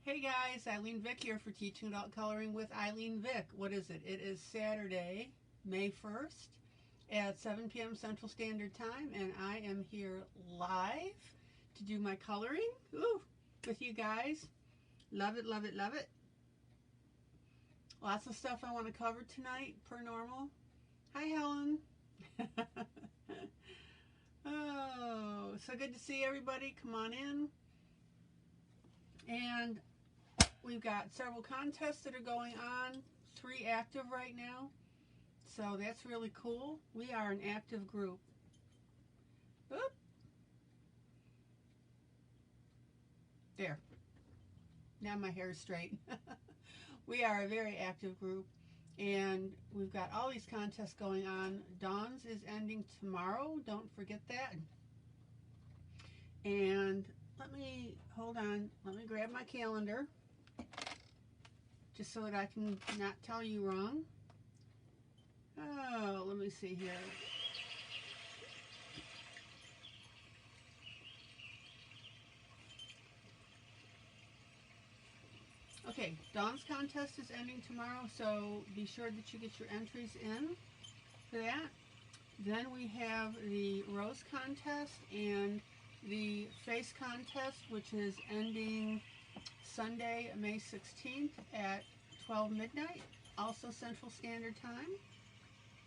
Hey guys, ILene Vick here for Teaching Adult Coloring with ILene Vick. What is it? It is Saturday, May 1st at 7 p.m. Central Standard Time, and I am here live to do my coloring with you guys. Love it, love it, love it. Lots of stuff I want to cover tonight, per normal. Hi, Helen. Oh, so good to see everybody. Come on in. And we've got several contests that are going on, 3 active right now, so that's really cool. We are an active group. Oop. There. Now my hair is straight. We are a very active group, and we've got all these contests going on. Dawn's is ending tomorrow. Don't forget that. And hold on, let me grab my calendar, just so that I can not tell you wrong. Oh, let me see here. Okay, Dawn's contest is ending tomorrow, so be sure that you get your entries in for that. Then we have the Rose contest and the face contest, which is ending Sunday, May 16th at 12 midnight, also Central Standard Time.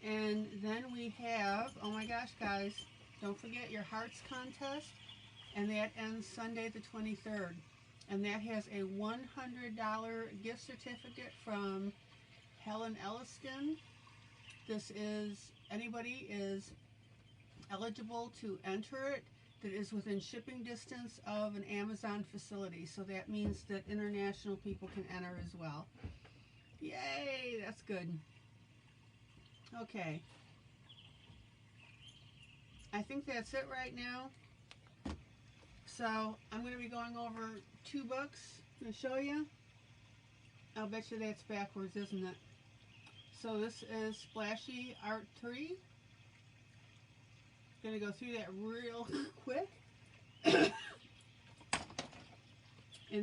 And then we have, oh my gosh guys, don't forget your Hearts contest, and that ends Sunday the 23rd. And that has a $100 gift certificate from Helen Elliston. This is, anybody is eligible to enter it that is within shipping distance of an Amazon facility. So that means that international people can enter as well. Yay, that's good. Okay. I think that's it right now. So I'm going to be going over 2 books to show you. I'll bet you that's backwards, isn't it? So this is Splashy Art 3. Going to go through that real quick. And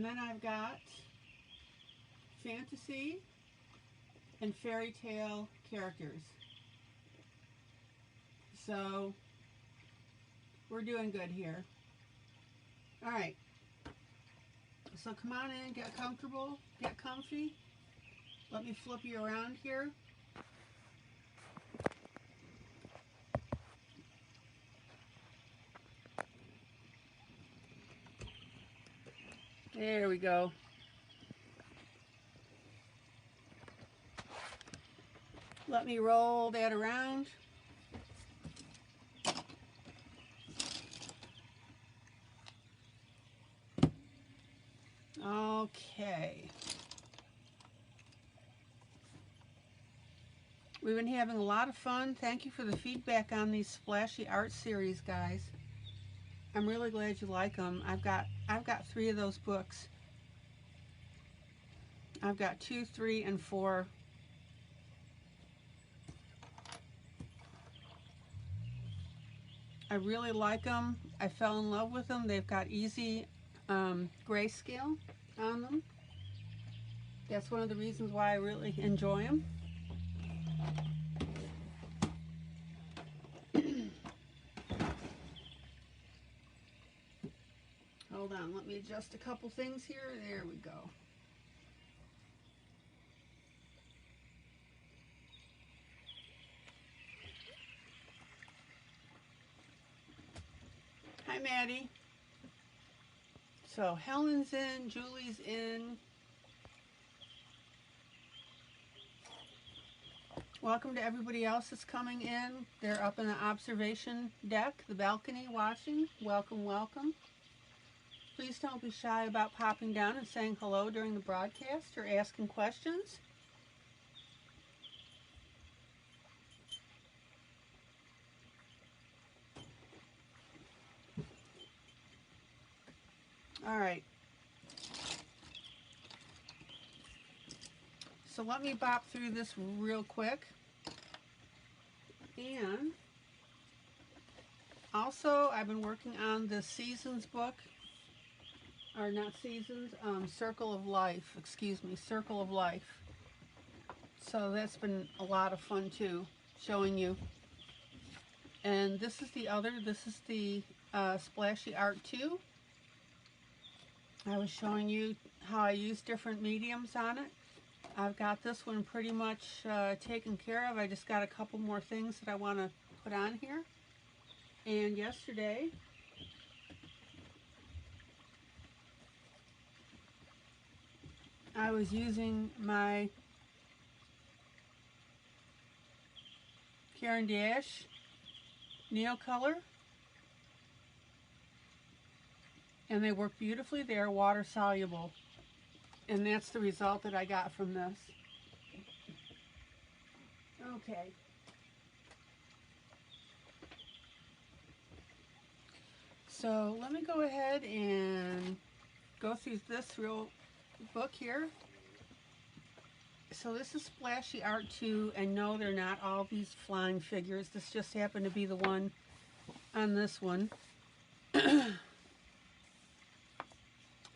then I've got fantasy and fairy tale characters. So we're doing good here. All right. So come on in, get comfortable, get comfy. Let me flip you around here. There we go. Let me roll that around. Okay. We've been having a lot of fun. Thank you for the feedback on these Splashy Art series, guys. I'm really glad you like them. I've got 3 of those books. I've got 2, 3, and 4. I really like them. I fell in love with them. They've got easy grayscale on them. That's one of the reasons why I really enjoy them. Hold on, let me adjust a couple things here. There we go. Hi, Maddie. So Helen's in, Julie's in. Welcome to everybody else that's coming in. They're up in the observation deck, the balcony, watching. Welcome, welcome. Please don't be shy about popping down and saying hello during the broadcast or asking questions. All right. So let me bop through this real quick. And also, I've been working on the Seasons book or not seasons, Circle of Life, excuse me, Circle of Life. So that's been a lot of fun too, showing you. And this is the Splashy Art 2. I was showing you how I use different mediums on it. I've got this one pretty much taken care of. I just got a couple more things that I want to put on here. And yesterday, I was using my Caran d'Ache Neocolor, and they work beautifully. They are water soluble, and that's the result that I got from this. Okay. So let me go ahead and go through this real book here. So this is Splashy Art 2, and no, they're not all these flying figures. This just happened to be the one on this one.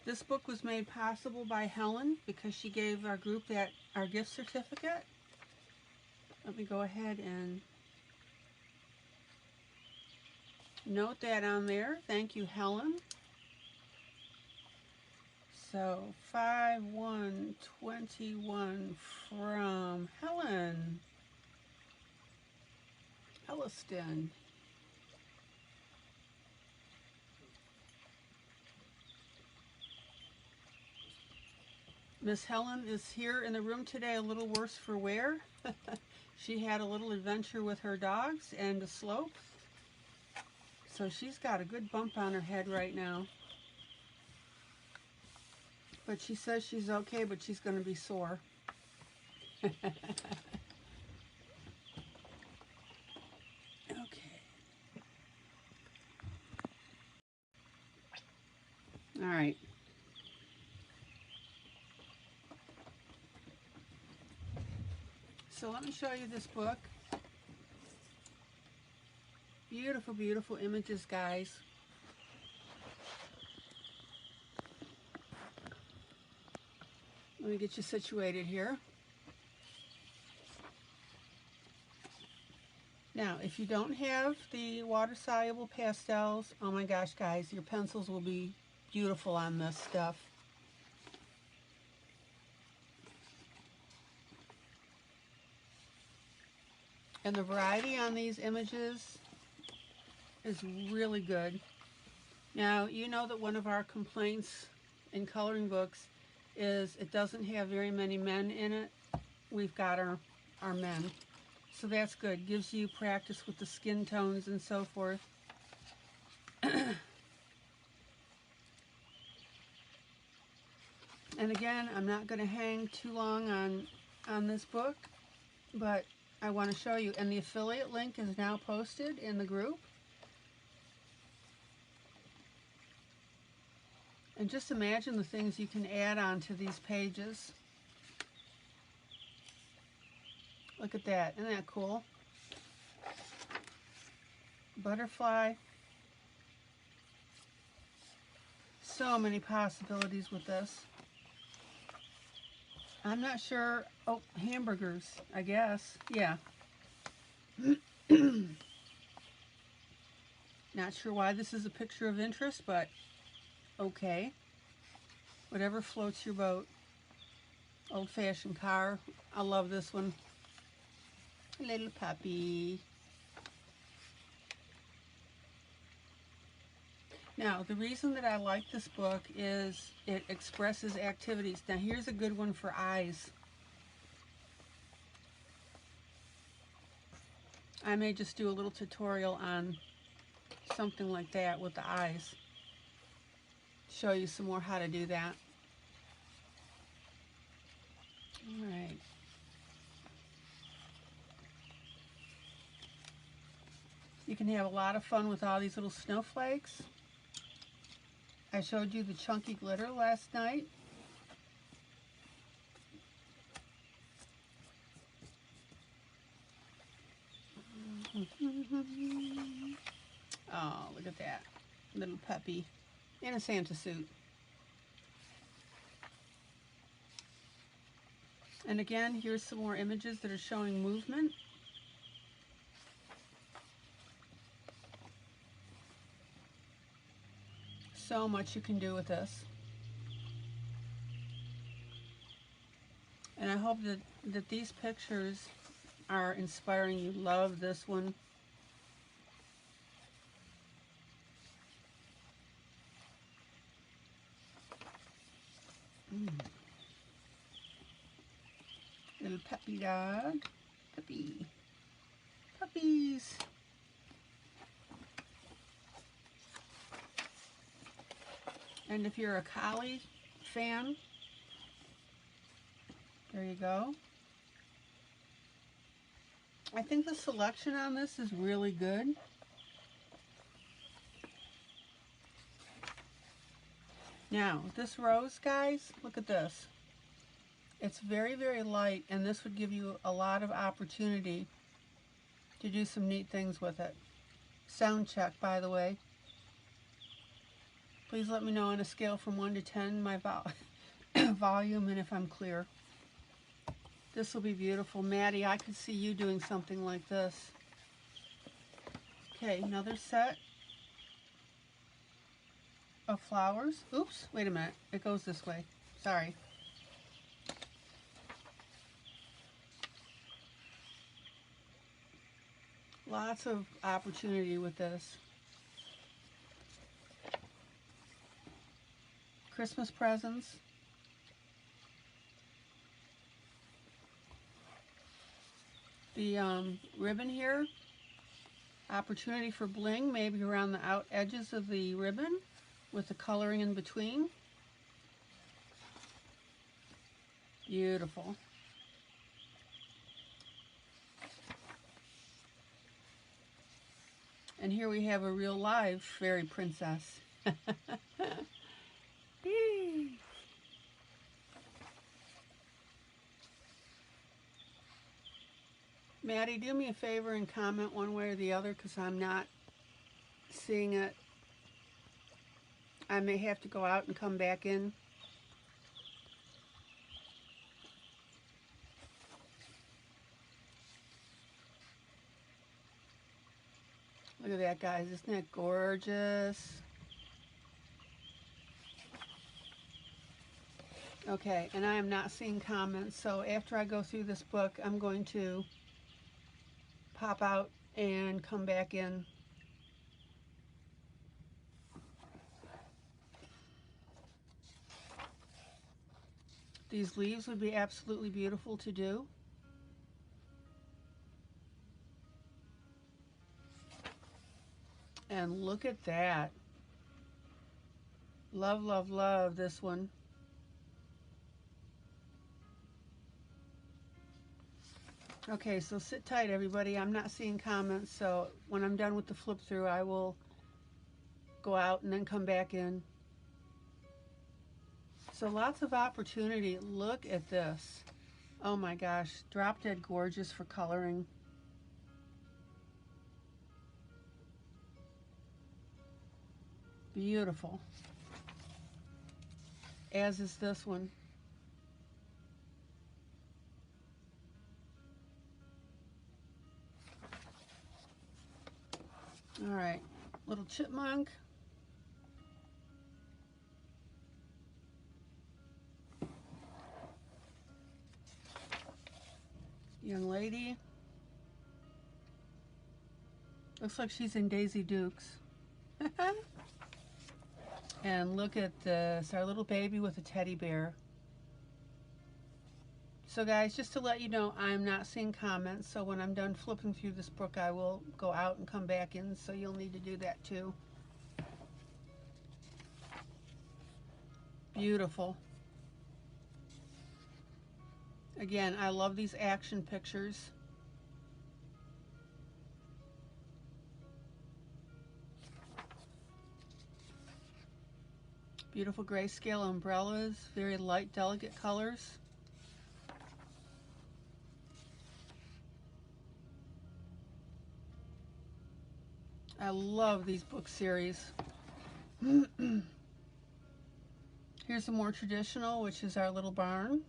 This book was made possible by Helen because she gave our group our gift certificate. Let me go ahead and note that on there. Thank you, Helen. So 5/1/21 from Helen Helliston. Miss Helen is here in the room today, a little worse for wear. She had a little adventure with her dogs and a slope. So she's got a good bump on her head right now. But she says she's okay, but she's going to be sore. Okay. All right. So let me show you this book. Beautiful, beautiful images, guys. Let me get you situated here. Now, if you don't have the water-soluble pastels, oh my gosh, guys, your pencils will be beautiful on this stuff. And the variety on these images is really good. Now, you know that one of our complaints in coloring books is it doesn't have very many men in it. We've got our men. So that's good. Gives you practice with the skin tones and so forth. And again, I'm not going to hang too long on this book, but I want to show you. And the affiliate link is now posted in the group. And just imagine the things you can add on to these pages. Look at that. Isn't that cool? Butterfly. So many possibilities with this. I'm not sure. Oh, hamburgers, I guess. Yeah. Not sure why this is a picture of interest, but okay. Whatever floats your boat. Old-fashioned car. I love this one. Little puppy. Now, the reason that I like this book is it expresses activities. Now, here's a good one for eyes. I may just do a little tutorial on something like that with the eyes. Show you some more how to do that. All right. You can have a lot of fun with all these little snowflakes. I showed you the chunky glitter last night. Oh, look at that little puppy in a Santa suit. And again, here's some more images that are showing movement. So much you can do with this. And I hope that these pictures are inspiring you. Love this one. Little puppy dog. Puppy. Puppies. And if you're a collie fan, there you go. I think the selection on this is really good. Now, this rose, guys, look at this. It's very, very light, and this would give you a lot of opportunity to do some neat things with it. Sound check, by the way. Please let me know on a scale from 1 to 10 my volume and if I'm clear. This will be beautiful. Maddie, I could see you doing something like this. Okay, another set of flowers. Oops, wait a minute. It goes this way. Sorry. Lots of opportunity with this. Christmas presents. The ribbon here, opportunity for bling, maybe around the out edges of the ribbon with the coloring in between. Beautiful. And here we have a real live fairy princess. Maddie, do me a favor and comment one way or the other because I'm not seeing it. I may have to go out and come back in. Look at that, guys. Isn't that gorgeous? Okay, and I am not seeing comments, so after I go through this book, I'm going to pop out and come back in. These leaves would be absolutely beautiful to do. And look at that. Love, love, love this one. Okay, so sit tight, everybody. I'm not seeing comments, so when I'm done with the flip through, I will go out and then come back in. So lots of opportunity. Look at this. Oh my gosh, drop dead gorgeous for coloring. Beautiful. As is this one. All right, little chipmunk. Young lady. Looks like she's in Daisy Dukes. And look at this, our little baby with a teddy bear. So guys, just to let you know, I'm not seeing comments, so when I'm done flipping through this book, I will go out and come back in, so you'll need to do that too. Beautiful. Again, I love these action pictures. Beautiful grayscale umbrellas, very light, delicate colors. I love these book series. Here's a more traditional, which is our little barn.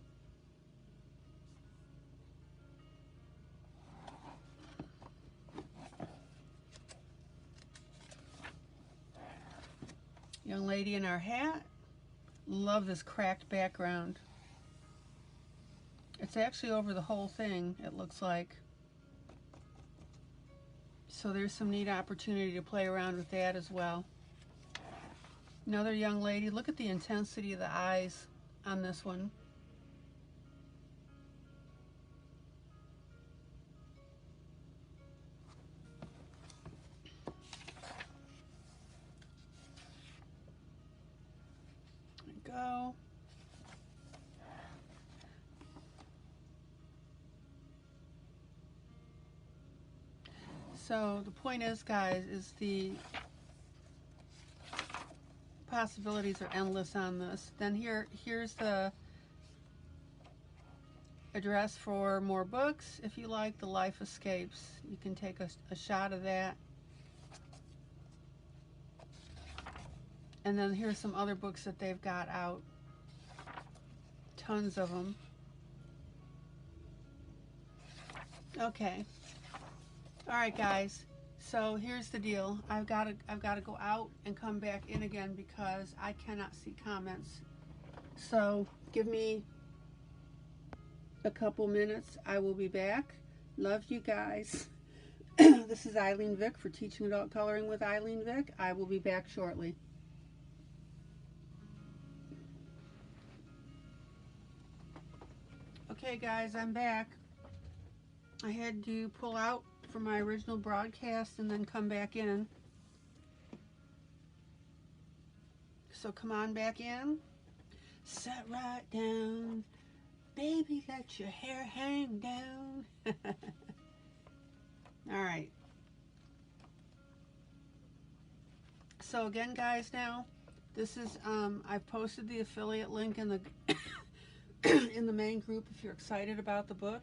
lady in our hat. Love this cracked background. It's actually over the whole thing, it looks like. So there's some neat opportunity to play around with that as well. Another young lady. Look at the intensity of the eyes on this one. There we go. So the point is, guys, is the possibilities are endless on this. Then here's the address for more books. If you like The Life Escapes, you can take a shot of that. And then here's some other books that they've got out. Tons of them. Okay. All right, guys. So here's the deal. I've got to go out and come back in again because I cannot see comments. So give me a couple minutes. I will be back. Love you guys. This is ILene Vick for Teaching Adult Coloring with ILene Vick. I will be back shortly. Okay, guys, I'm back. I had to pull out from my original broadcast and then come back in. So come on back in. Sit right down. Baby, let your hair hang down. All right. So again, guys, now this is I've posted the affiliate link in the in the main group if you're excited about the book.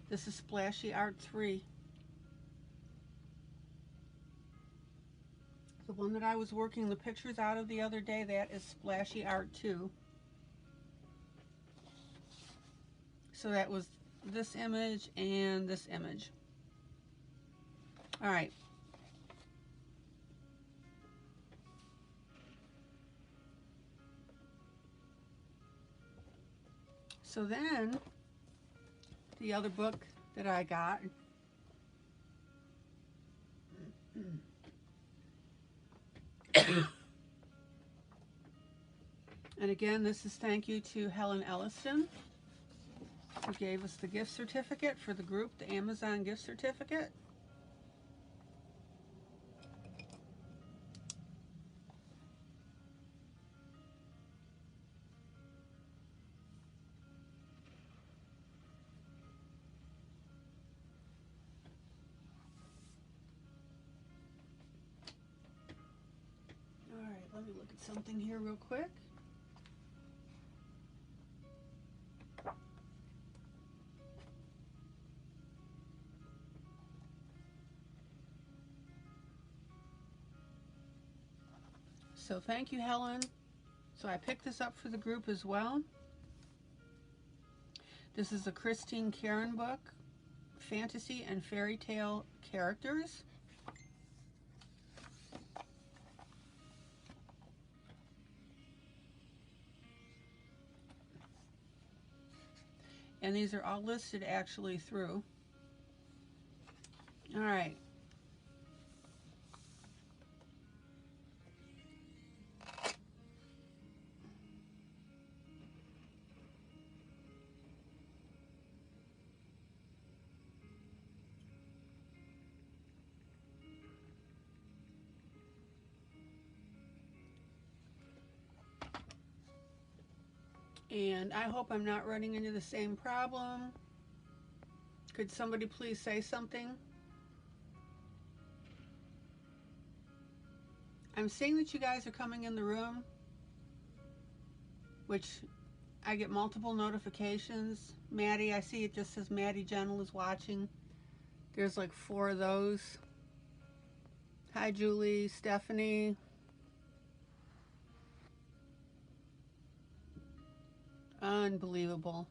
This is Splashy Art 3. The one that I was working the pictures out of the other day, that is Splashy Art 2. So that was this image and this image. All right. So then, the other book that I got, and again, this is thank you to Helen Elliston, who gave us the gift certificate for the group, the Amazon gift certificate. Let me look at something here real quick. So thank you, Helen. So I picked this up for the group as well. This is a Christine Karen book, Fantasy and Fairy Tale Characters. And these are all listed actually through. All right. And I hope I'm not running into the same problem. Could somebody please say something? I'm seeing that you guys are coming in the room, which I get multiple notifications. Maddie, I see it just says Maddie Gentle is watching. There's like 4 of those. Hi, Julie, Stephanie. Unbelievable.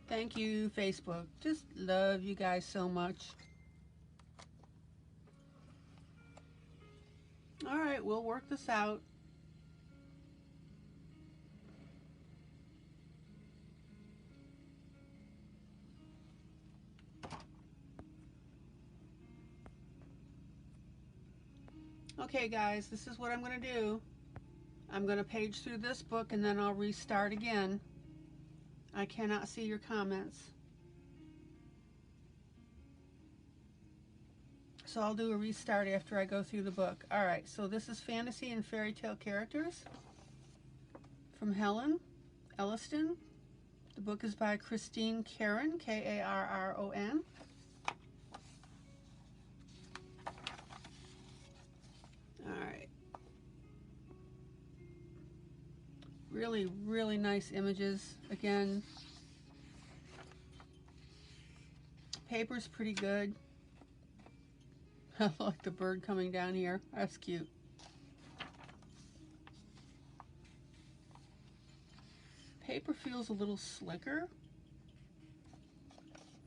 Thank you, Facebook. Just love you guys so much. All right, we'll work this out. Okay, guys, this is what I'm going to do. I'm going to page through this book and then I'll restart again. I cannot see your comments. So I'll do a restart after I go through the book. Alright, so this is Fantasy and Fairy Tale Characters from Helen Elliston. The book is by Christine Karron, Karron. Alright. Really, really nice images. Again, paper's pretty good. I like the bird coming down here. That's cute. Paper feels a little slicker.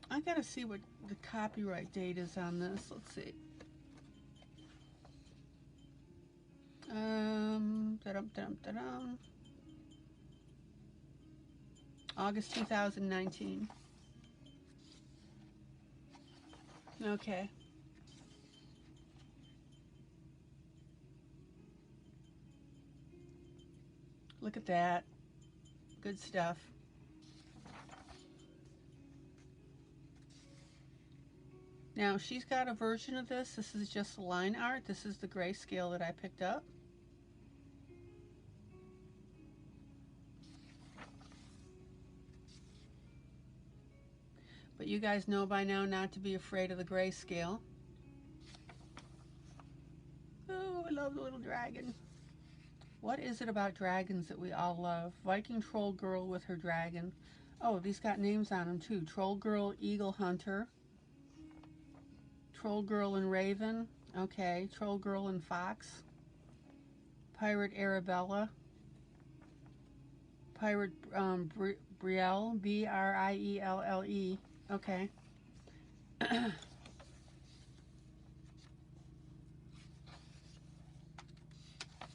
I gotta see what the copyright date is on this. Let's see. August 2019. Okay. Look at that. Good stuff. Now, she's got a version of this. This is just line art. This is the grayscale that I picked up. But you guys know by now not to be afraid of the grayscale. Oh, I love the little dragon. What is it about dragons that we all love? Viking Troll Girl with her dragon. Oh, these got names on them too. Troll Girl, Eagle Hunter. Troll Girl and Raven. Okay. Troll Girl and Fox. Pirate Arabella. Pirate Brielle. Brielle. Okay.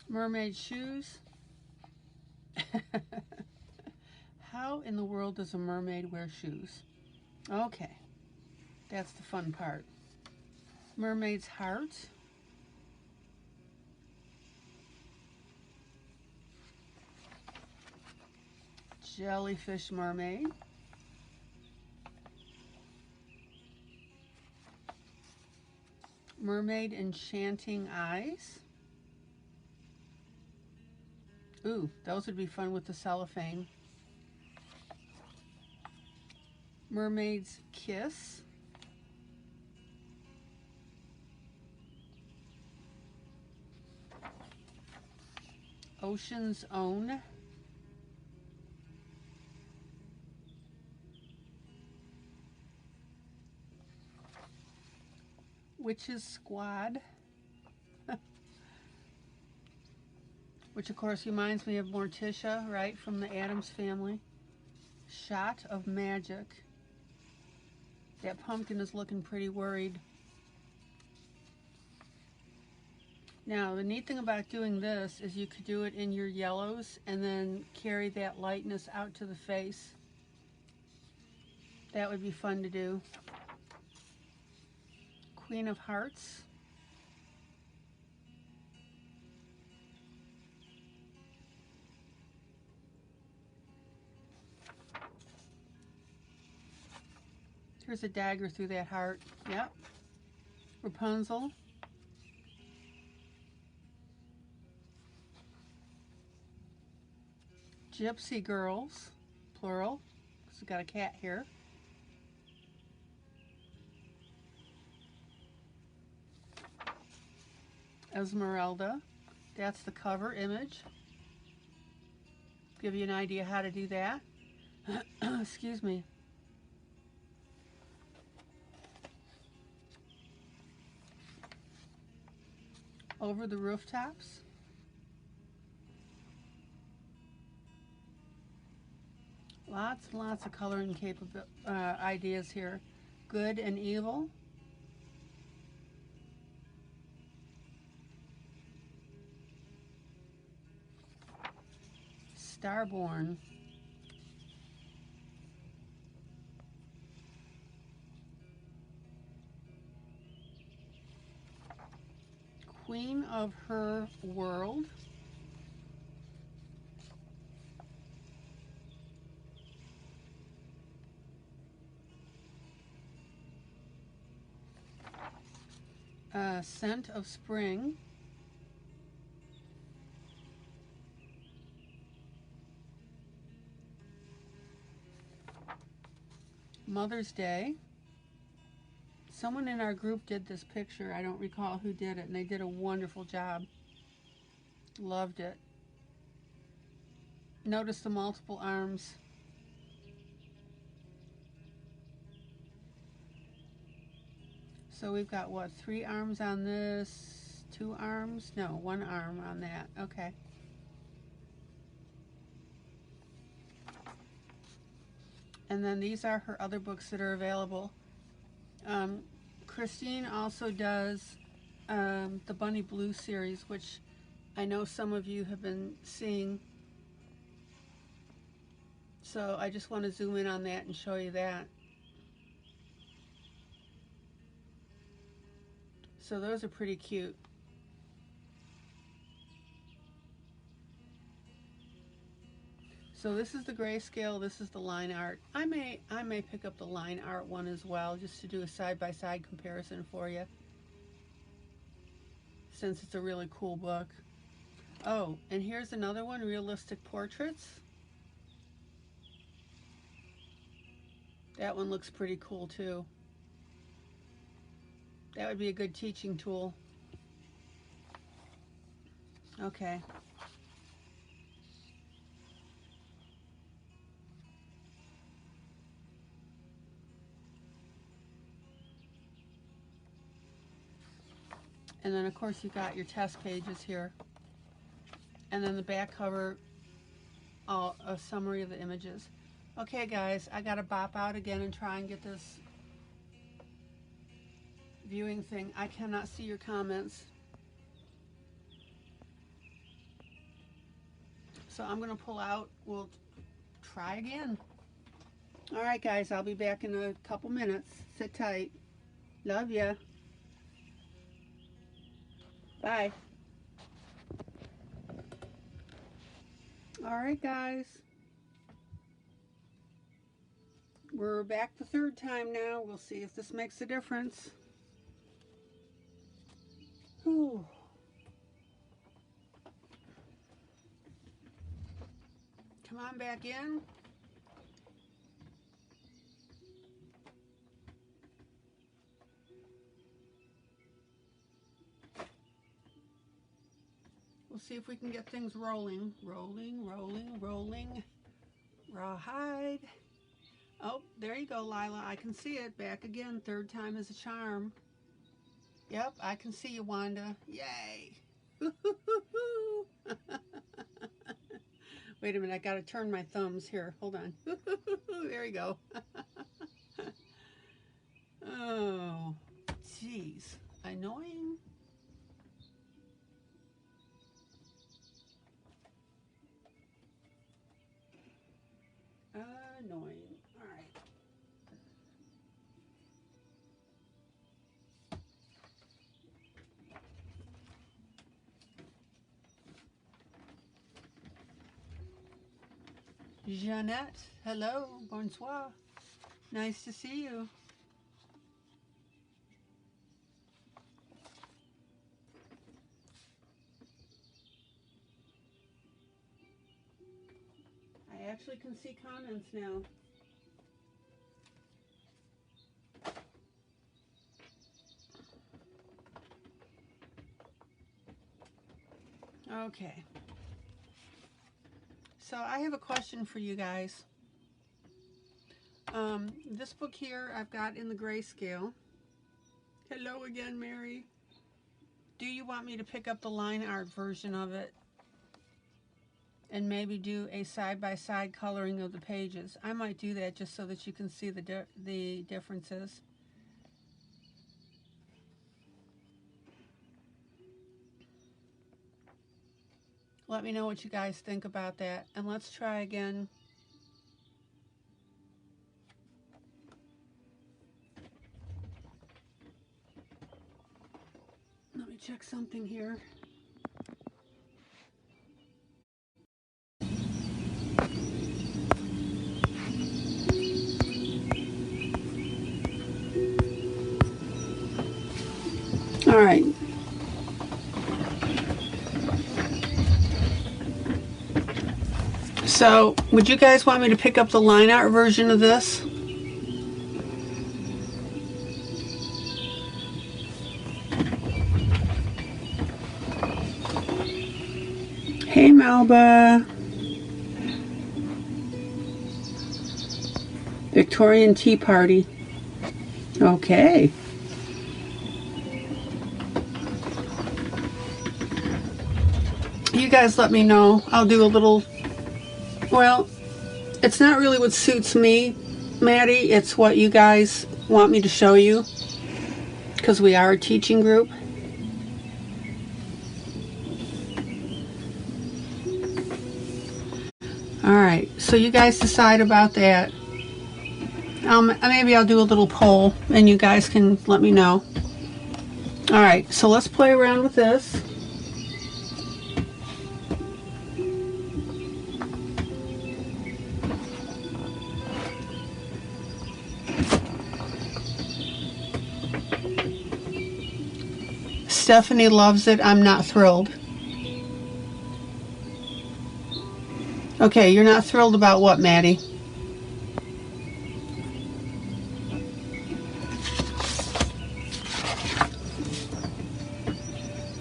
Mermaid shoes. How in the world does a mermaid wear shoes? Okay. That's the fun part. Mermaid's heart. Jellyfish mermaid. Mermaid enchanting eyes. Ooh, those would be fun with the cellophane. Mermaid's kiss. Ocean's own. Witch's squad. Which of course reminds me of Morticia, right, from the Addams Family. Shot of magic. That pumpkin is looking pretty worried. Now, the neat thing about doing this is you could do it in your yellows and then carry that lightness out to the face. That would be fun to do. Queen of Hearts. Here's a dagger through that heart. Yep. Rapunzel. Gypsy girls, plural, because we've got a cat here. Esmeralda. That's the cover image. Give you an idea how to do that. Excuse me. Over the rooftops. Lots and lots of coloring ideas here. Good and evil. Starborn. Queen of her world. Scent of spring. Mother's Day. Someone in our group did this picture. I don't recall who did it, and they did a wonderful job. Loved it. Notice the multiple arms. So we've got, what, 3 arms on this, 2 arms? No, 1 arm on that. Okay. And then these are her other books that are available. Christine also does the Bunny Blue series, which I know some of you have been seeing. So I just want to zoom in on that and show you that. So those are pretty cute. So this is the grayscale, this is the line art. I may pick up the line art one as well, just to do a side-by-side comparison for you, since it's a really cool book. Oh, and here's another one, Realistic Portraits. That one looks pretty cool too. That would be a good teaching tool. Okay. And then of course you got your test pages here. And then the back cover, a summary of the images. Okay guys, I gotta bop out again and try and get this viewing thing. I cannot see your comments. So I'm gonna pull out. We'll try again. All right guys, I'll be back in a couple minutes. Sit tight. Love ya. Bye. All right guys. We're back the 3rd time now. We'll see if this makes a difference. Whew. Come on back in. We'll see if we can get things rolling. Rolling, rolling, rolling. Rawhide. Oh, there you go, Lila. I can see it. Back again. 3rd time is a charm. Yep, I can see you, Wanda. Yay. Wait a minute. I got to turn my thumbs here. Hold on. There you go. Oh, jeez. Annoying. Annoying. All right. Jeanette, hello, bonsoir. Nice to see you. I actually can see comments now. Okay. So I have a question for you guys. This book here I've got in the grayscale. Hello again, Mary. Do you want me to pick up the line art version of it? and maybe do a side-by-side coloring of the pages. I might do that just so that you can see the differences. Let me know what you guys think about that. And let's try again. Let me check something here. All right. So, would you guys want me to pick up the line art version of this? Hey, Melba. Victorian Tea Party. Okay. You guys let me know. I'll do a little... Well, it's not really what suits me, Maddie. It's what you guys want me to show you, because we are a teaching group. Alright, so you guys decide about that. Maybe I'll do a little poll and you guys can let me know. Alright, so let's play around with this. Stephanie loves it. I'm not thrilled. Okay, you're not thrilled about what, Maddie?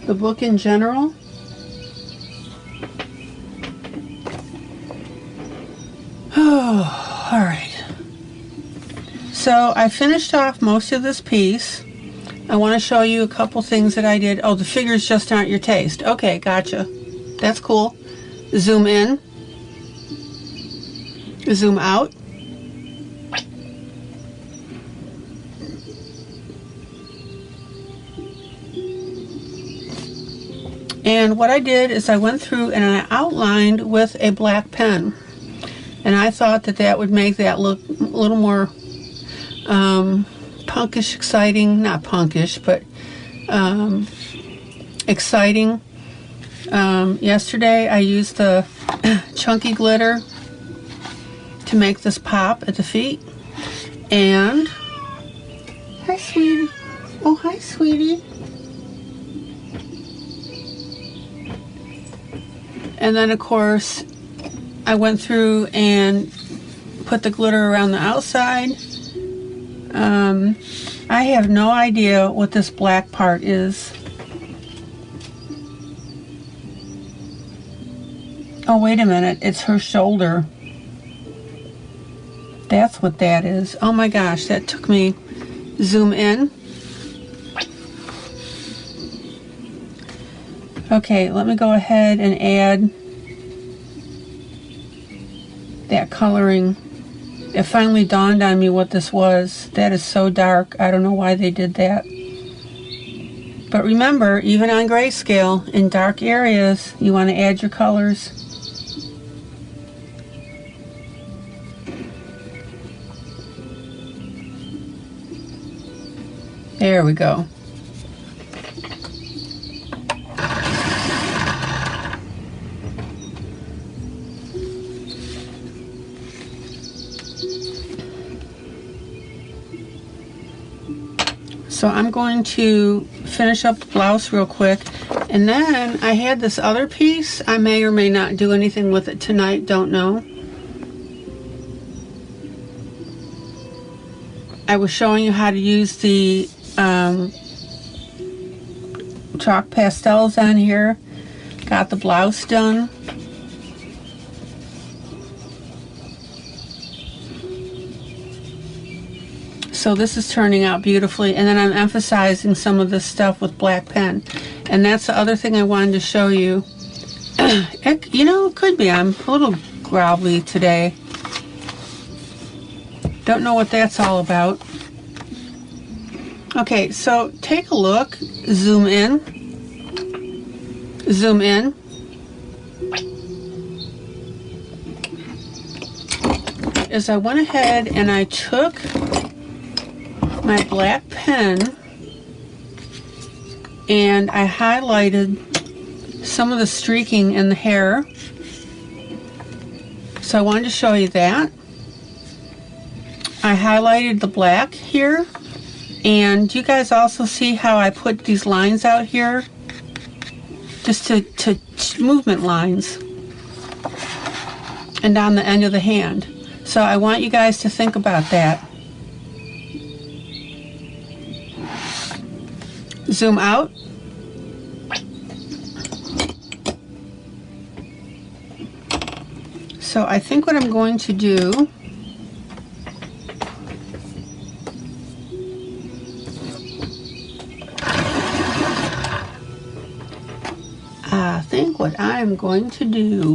The book in general? Oh, all right. So I finished off most of this piece. I want to show you a couple things that I did. Oh, the figures just aren't your taste. Okay, gotcha. That's cool. Zoom in. Zoom out. And what I did is I went through and I outlined with a black pen. And I thought that that would make that look a little more punkish, exciting. Not punkish, but exciting. Yesterday I used the chunky glitter to make this pop at the feet. And hi, sweetie. Oh, hi, sweetie. And then, of course, I went through and put the glitter around the outside. I have no idea what this black part is. Oh, wait a minute. It's her shoulder. That's what that is. Oh my gosh, that took me. Zoom in. Okay, let me go ahead and add that coloring. It finally dawned on me what this was. That is so dark. I don't know why they did that. But remember, even on grayscale, in dark areas, you want to add your colors. There we go. So I'm going to finish up the blouse real quick, and then I had this other piece. I may or may not do anything with it tonight, don't know. I was showing you how to use the chalk pastels on here. Got the blouse done. So this is turning out beautifully, and then I'm emphasizing some of this stuff with black pen. And that's the other thing I wanted to show you. You know, it could be. I'm a little growly today. Don't know what that's all about. Okay, so take a look. Zoom in. Zoom in. As I went ahead and I took my black pen and I highlighted some of the streaking in the hair. So I wanted to show you that. I highlighted the black here, and you guys also see how I put these lines out here, just to movement lines, and down the end of the hand. So I want you guys to think about that. Zoom out. So I think what I'm going to do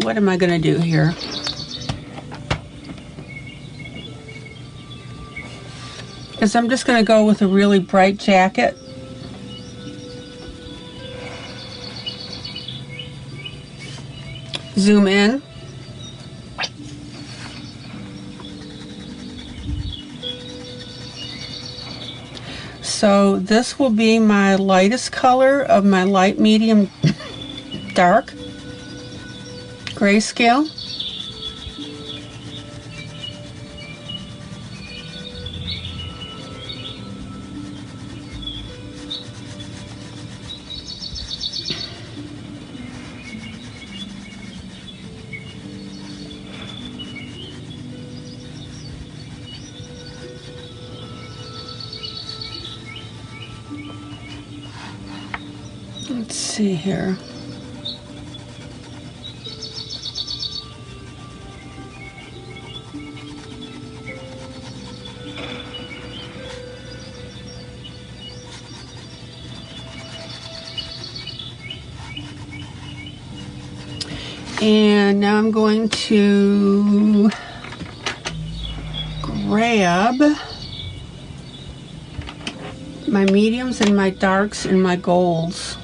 what am I going to do here? Is I'm just going to go with a really bright jacket. Zoom in. So this will be my lightest color of my light, medium, dark grayscale. Let's see here. And now I'm going to grab my mediums and my darks and my golds.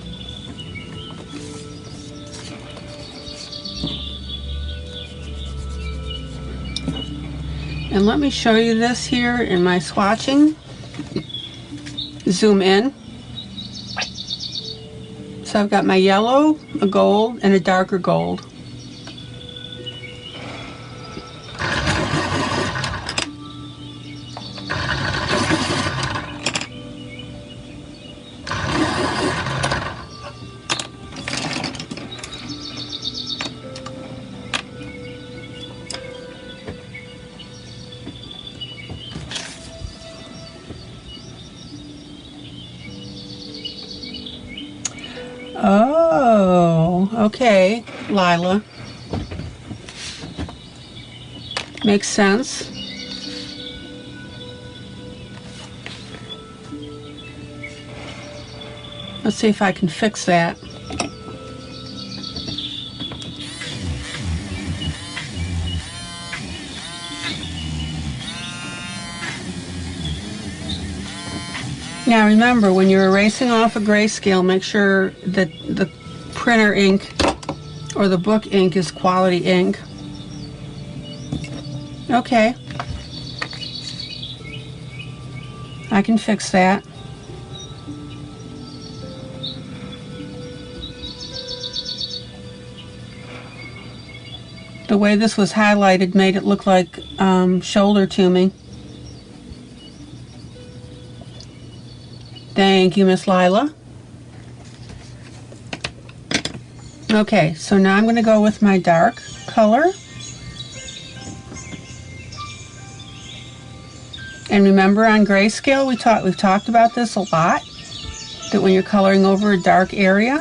And let me show you this here in my swatching. Zoom in. So I've got my yellow, a gold, and a darker gold. Oh, okay, Lila. Makes sense. Let's see if I can fix that. Now remember, when you're erasing off a grayscale, make sure that the printer ink or the book ink is quality ink. Okay. I can fix that. The way this was highlighted made it look like shoulder to me. Thank you, Miss Lila. Okay, so now I'm going to go with my dark color. And remember, on grayscale, we've talked about this a lot, that when you're coloring over a dark area,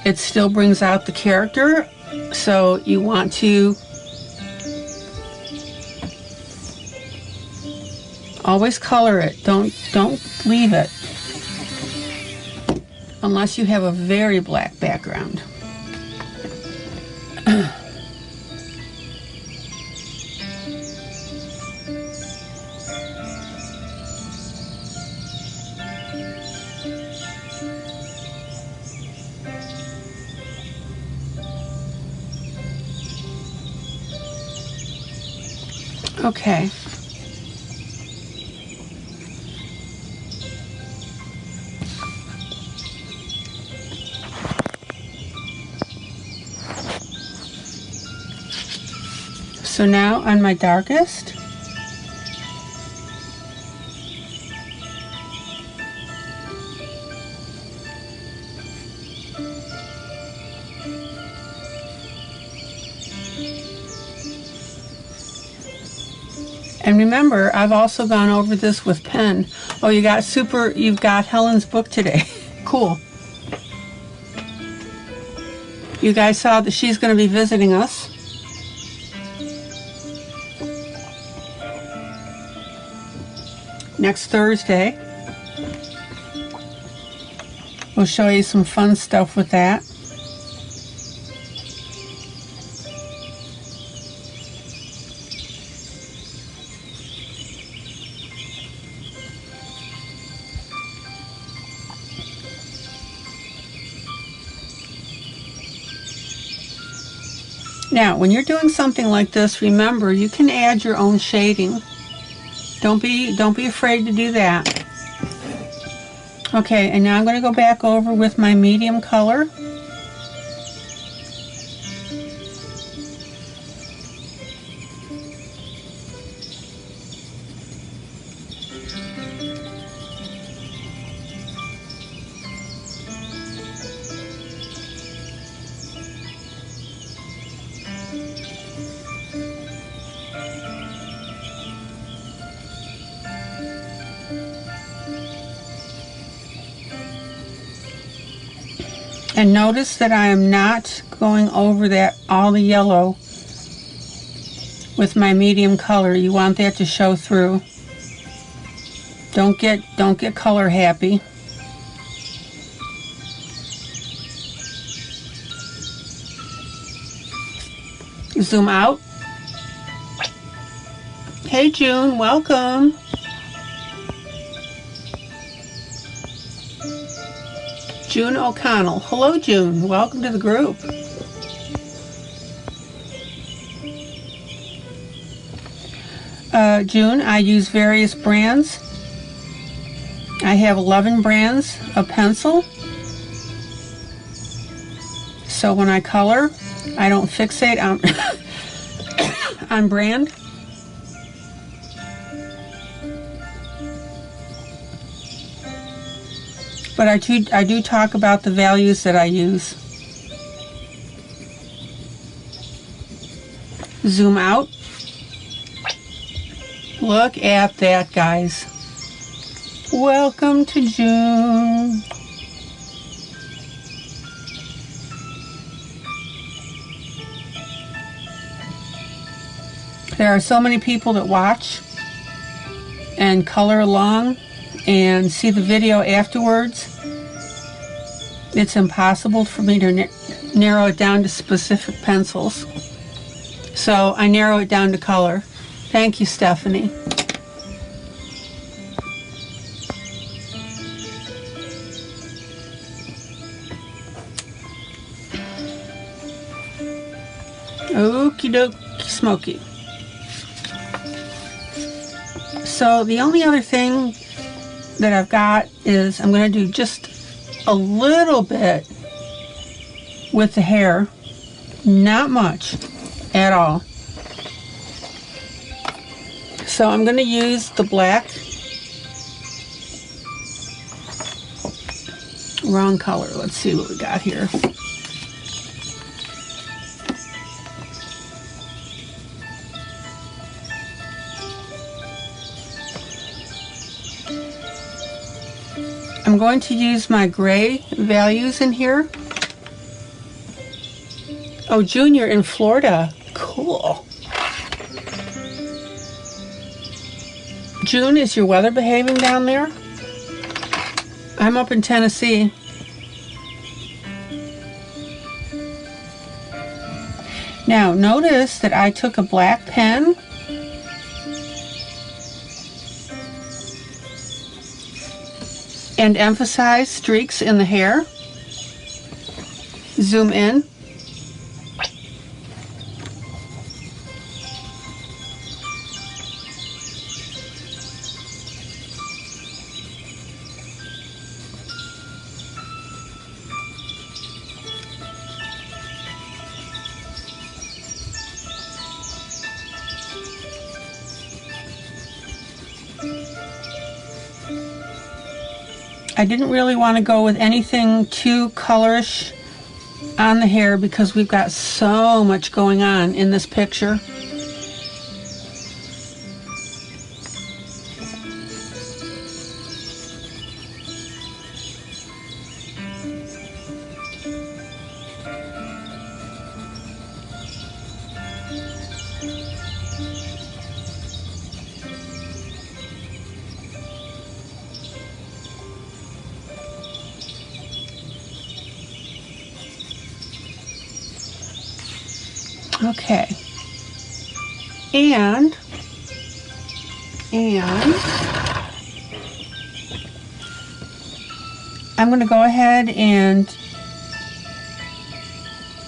it still brings out the character, so you want to always color it. Don't leave it. unless you have a very black background. Okay. So now on my darkest, and remember, I've also gone over this with pen. Oh, you've got Helen's book today. Cool. You guys saw that she's going to be visiting us. Next Thursday. We'll show you some fun stuff with that. Now, when you're doing something like this, remember you can add your own shading. Don't be afraid to do that. Okay, and now I'm going to go back over with my medium color. And notice that I am not going over all the yellow with my medium color. You want that to show through. Don't get color happy. Zoom out. Hey June, welcome. June O'Connell. Hello, June. Welcome to the group. June, I use various brands. I have 11 brands of pencil. So when I color, I don't fixate on, on brand. But I do talk about the values that I use. Zoom out. Look at that, guys. Welcome to June. There are so many people that watch and color along and see the video afterwards. It's impossible for me to narrow it down to specific pencils. So I narrow it down to color. Thank you, Stephanie. Okie dokie smoky. So the only other thing that I've got is I'm going to do just a little bit with the hair, not much at all. So I'm going to use the black, wrong color. Let's see what we got here. I'm going to use my gray values in here. Oh, Junior in Florida. Cool. June, is your weather behaving down there? I'm up in Tennessee. Now notice that I took a black pen and emphasize streaks in the hair. Zoom in. I didn't really want to go with anything too colorish on the hair because we've got so much going on in this picture. Okay, and I'm going to go ahead and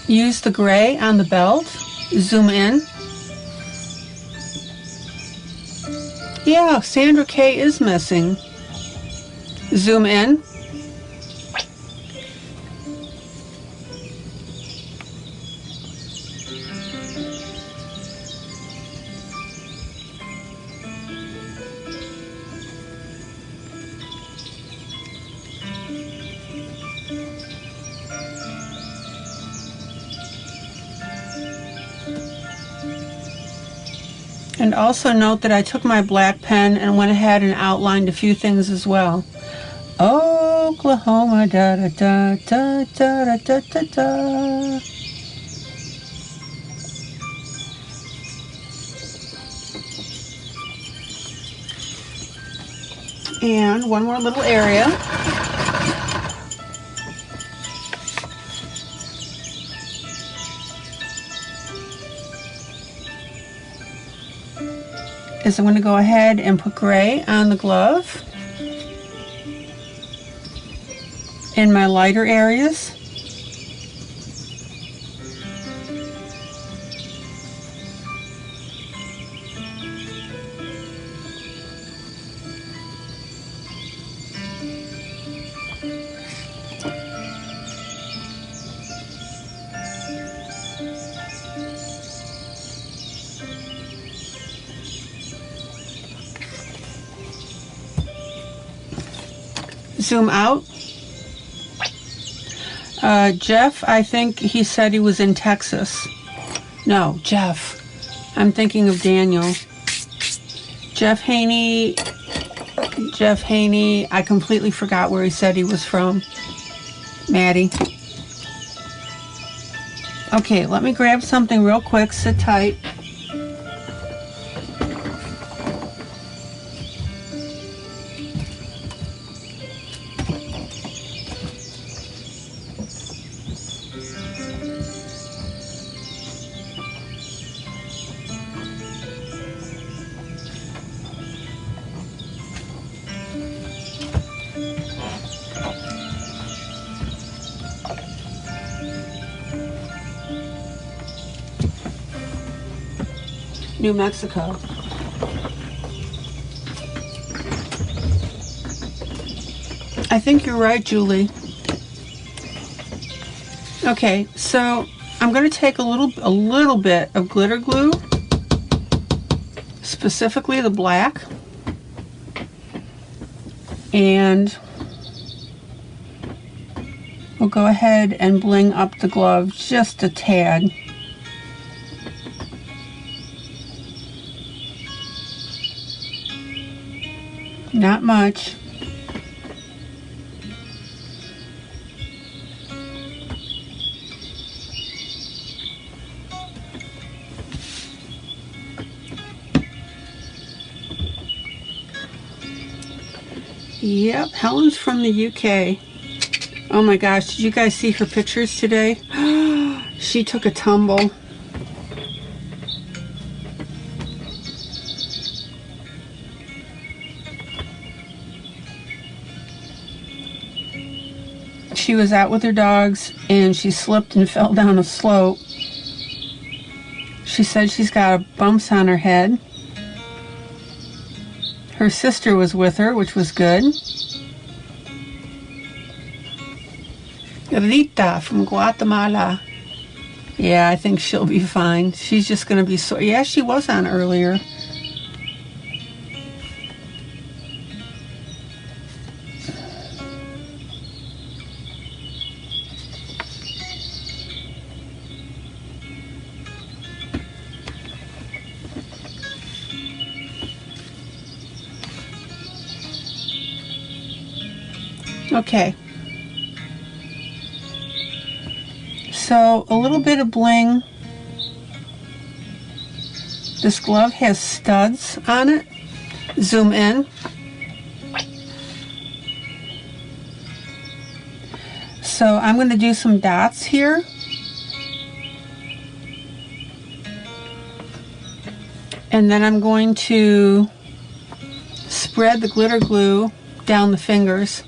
use the gray on the belt. Zoom in. Yeah, Sandra K is missing. Zoom in. And also note that I took my black pen and went ahead and outlined a few things as well. Oklahoma, da da da da da da da da. And one more little area. Is I'm going to go ahead and put gray on the glove in my lighter areas. Zoom out. Jeff, I think he said he was in Texas. No, Jeff. I'm thinking of Daniel. Jeff Haney, I completely forgot where he said he was from. Maddie. Okay, let me grab something real quick. Sit tight. New Mexico. I think you're right, Julie. Okay, so I'm going to take a little bit of glitter glue, specifically the black, and we'll go ahead and bling up the glove just a tad. Not much. Yep, Helen's from the UK. Oh my gosh, did you guys see her pictures today? She took a tumble. she was out with her dogs and she slipped and fell down a slope. She said she's got bumps on her head. Her sister was with her, which was good. Rita from Guatemala. Yeah, I think she'll be fine. She's just going to be sore. Yeah, she was on earlier. Okay. So a little bit of bling. This glove has studs on it. Zoom in. So I'm going to do some dots here. And then I'm going to spread the glitter glue down the fingers.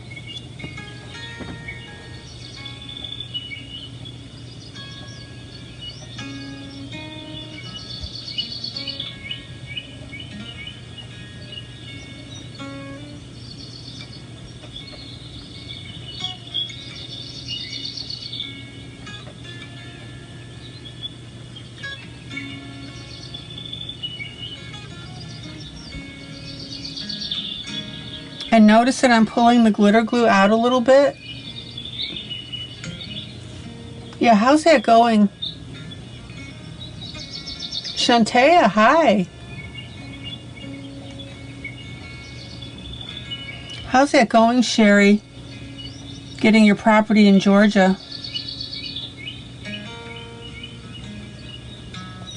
And notice that I'm pulling the glitter glue out a little bit. Yeah, how's that going? Shantea, hi. How's that going, Sherry? Getting your property in Georgia.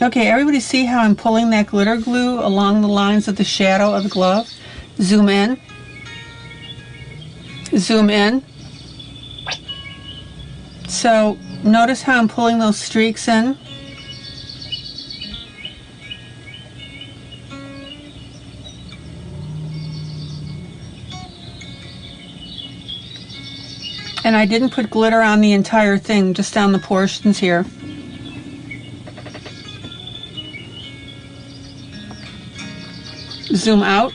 Okay, everybody see how I'm pulling that glitter glue along the lines of the shadow of the glove? Zoom in. Zoom in. So notice how I'm pulling those streaks in. And I didn't put glitter on the entire thing, just on the portions here. Zoom out.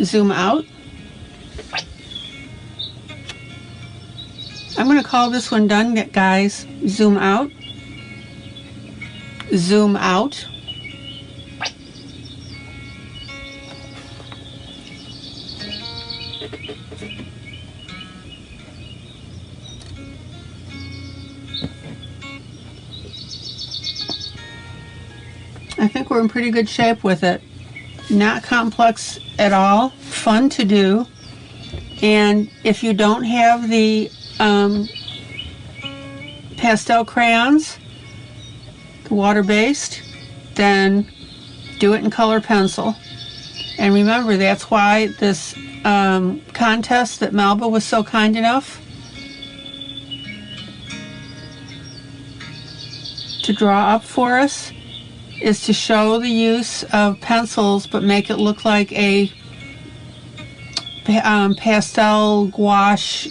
Zoom out. I'm going to call this one done, guys. Zoom out. Zoom out. I think we're in pretty good shape with it. Not complex at all, fun to do. And if you don't have the pastel crayons, the water-based, then do it in color pencil. And remember, that's why this contest that Melba was so kind enough to draw up for us is to show the use of pencils, but make it look like a pastel gouache,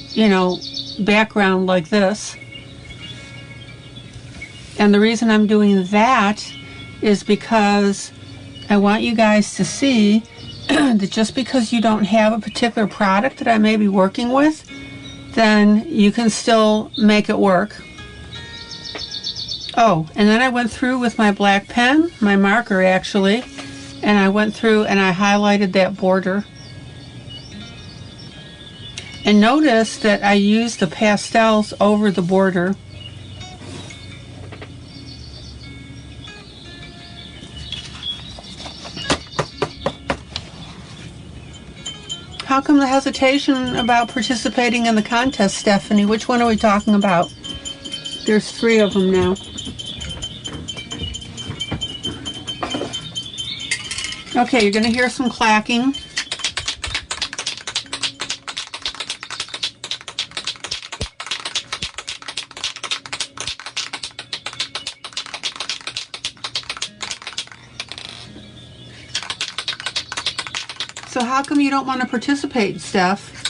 background like this. And the reason I'm doing that is because I want you guys to see that just because you don't have a particular product that I may be working with, then you can still make it work. Oh, and then I went through with my black pen, my marker actually, and I went through and I highlighted that border. And notice that I used the pastels over the border. How come the hesitation about participating in the contest, Stephanie? Which one are we talking about? There's 3 of them now. Okay, you're going to hear some clacking. So how come you don't want to participate, Steph?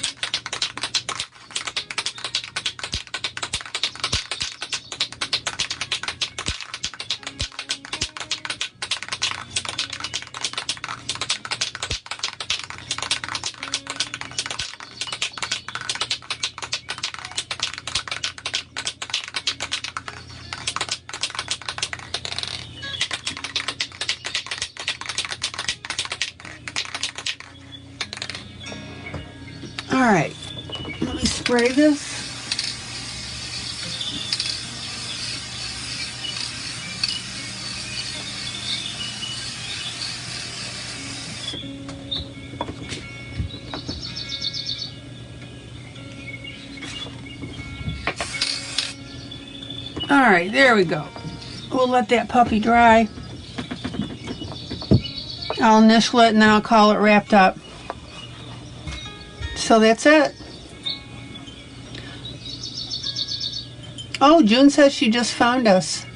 All right, let me spray this. All right, there we go. We'll let that puppy dry. I'll initial it and then I'll call it wrapped up. So that's it. Oh, June says she just found us.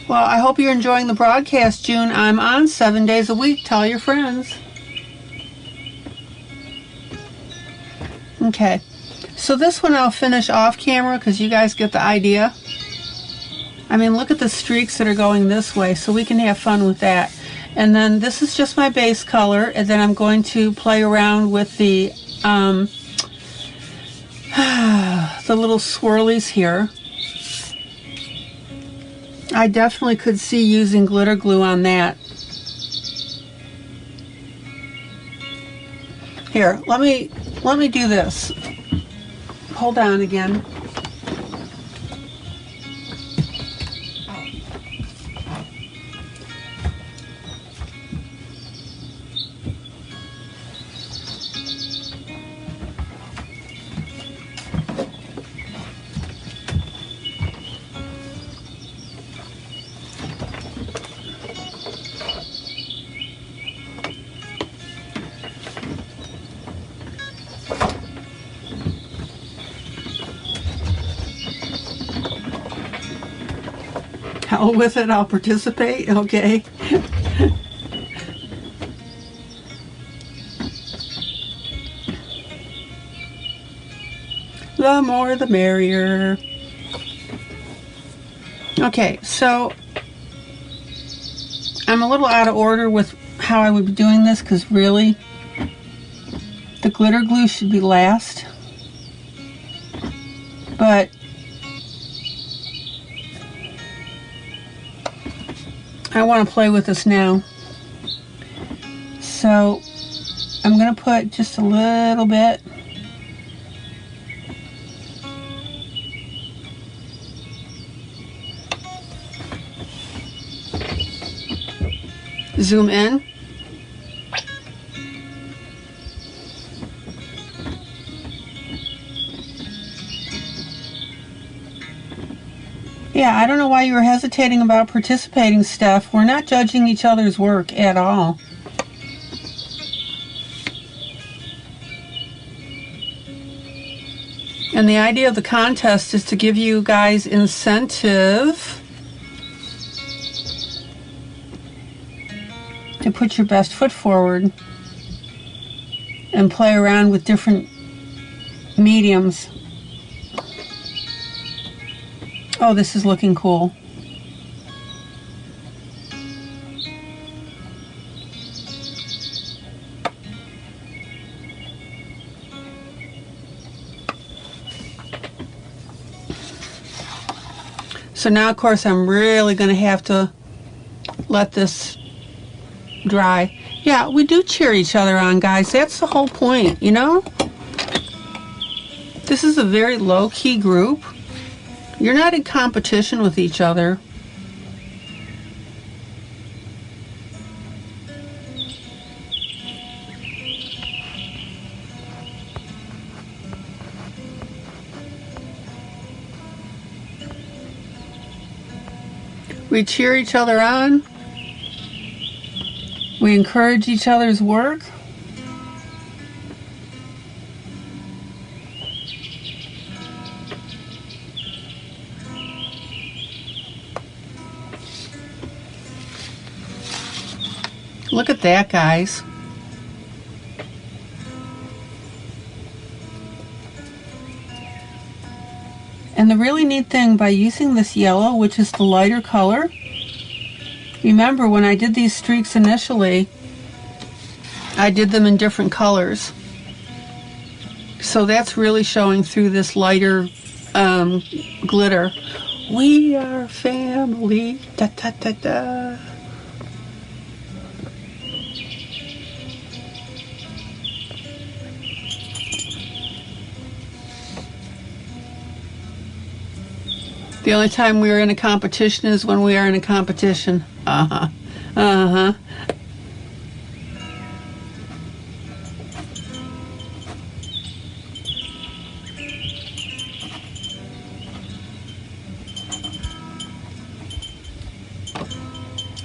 Well, I hope you're enjoying the broadcast, June. I'm on 7 days a week. Tell your friends. Okay. So this one I'll finish off camera because you guys get the idea. I mean, look at the streaks that are going this way, so we can have fun with that. And then this is just my base color, and then I'm going to play around with the the little swirlies here. I definitely could see using glitter glue on that. Here, let me do this. Hold on again. Hell with it, I'll participate, okay. The more the merrier. Okay, so I'm a little out of order with how I would be doing this because really the glitter glue should be last. But I want to play with this now. So I'm going to put just a little bit. Zoom in. Yeah, I don't know why you were hesitating about participating, Steph. We're not judging each other's work at all. And the idea of the contest is to give you guys incentive to put your best foot forward and play around with different mediums. Oh, this is looking cool. So now, of course, I'm really going to have to let this dry. Yeah, we do cheer each other on, guys. That's the whole point, you know? This is a very low-key group. You're not in competition with each other. We cheer each other on. We encourage each other's work. Look at that, guys. And the really neat thing, by using this yellow, which is the lighter color, remember when I did these streaks initially, I did them in different colors. So that's really showing through this lighter glitter. We are family, da da da da. The only time we are in a competition is when we are in a competition. Uh-huh. Uh-huh.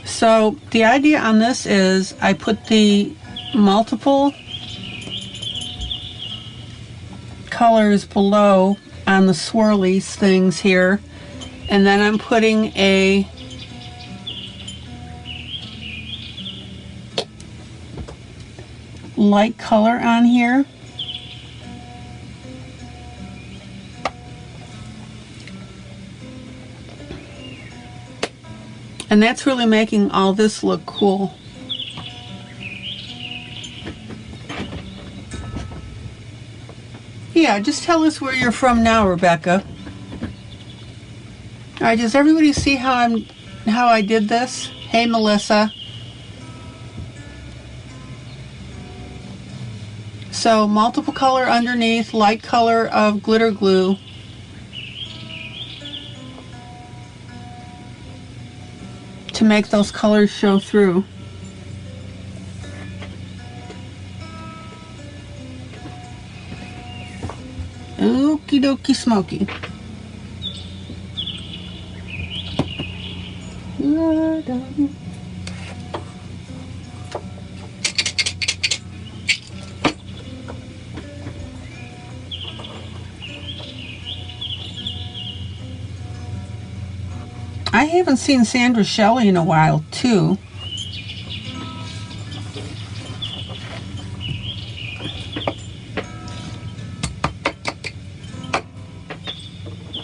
So the idea on this is I put the multiple colors below on the swirlies things here, and then I'm putting a light color on here. And that's really making all this look cool. Yeah, just tell us where you're from now, Rebecca. All right, does everybody see how I did this? Hey, Melissa. So multiple color underneath, light color of glitter glue. To make those colors show through. Okie dokie smoky. I haven't seen Sandra Shelley in a while, too.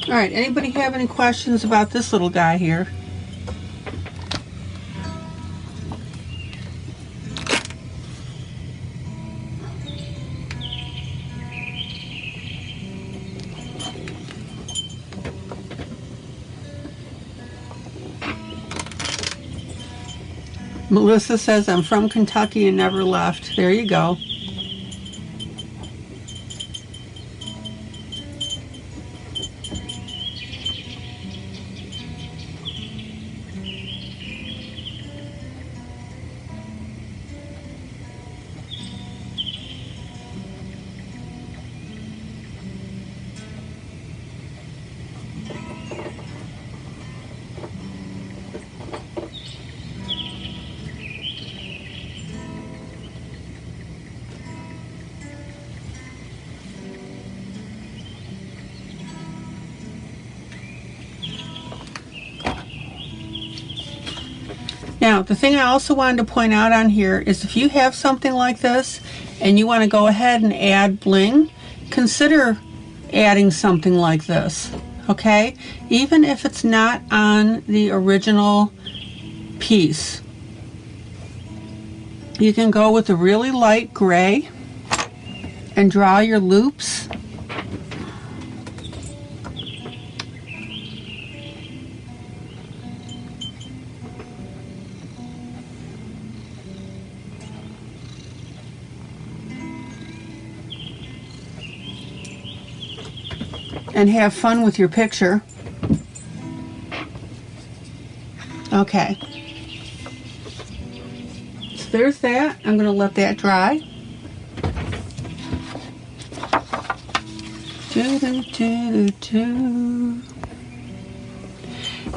All right, anybody have any questions about this little guy here? Melissa says, I'm from Kentucky and never left. There you go. Now, the thing I also wanted to point out on here is if you have something like this and you want to go ahead and add bling, consider adding something like this, okay? Even if it's not on the original piece. You can go with a really light gray and draw your loops. And have fun with your picture. Okay. So there's that. I'm going to let that dry.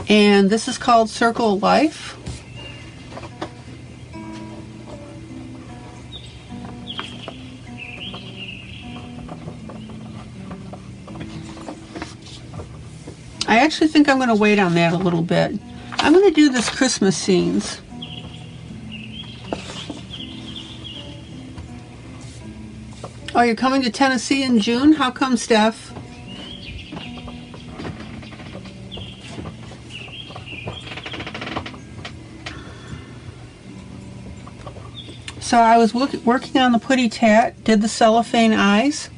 And this is called Circle of Life. I actually think I'm going to wait on that a little bit. I'm going to do this Christmas scenes. Oh, you're coming to Tennessee in June? How come, Steph? So I was working on the putty tat, did the cellophane eyes.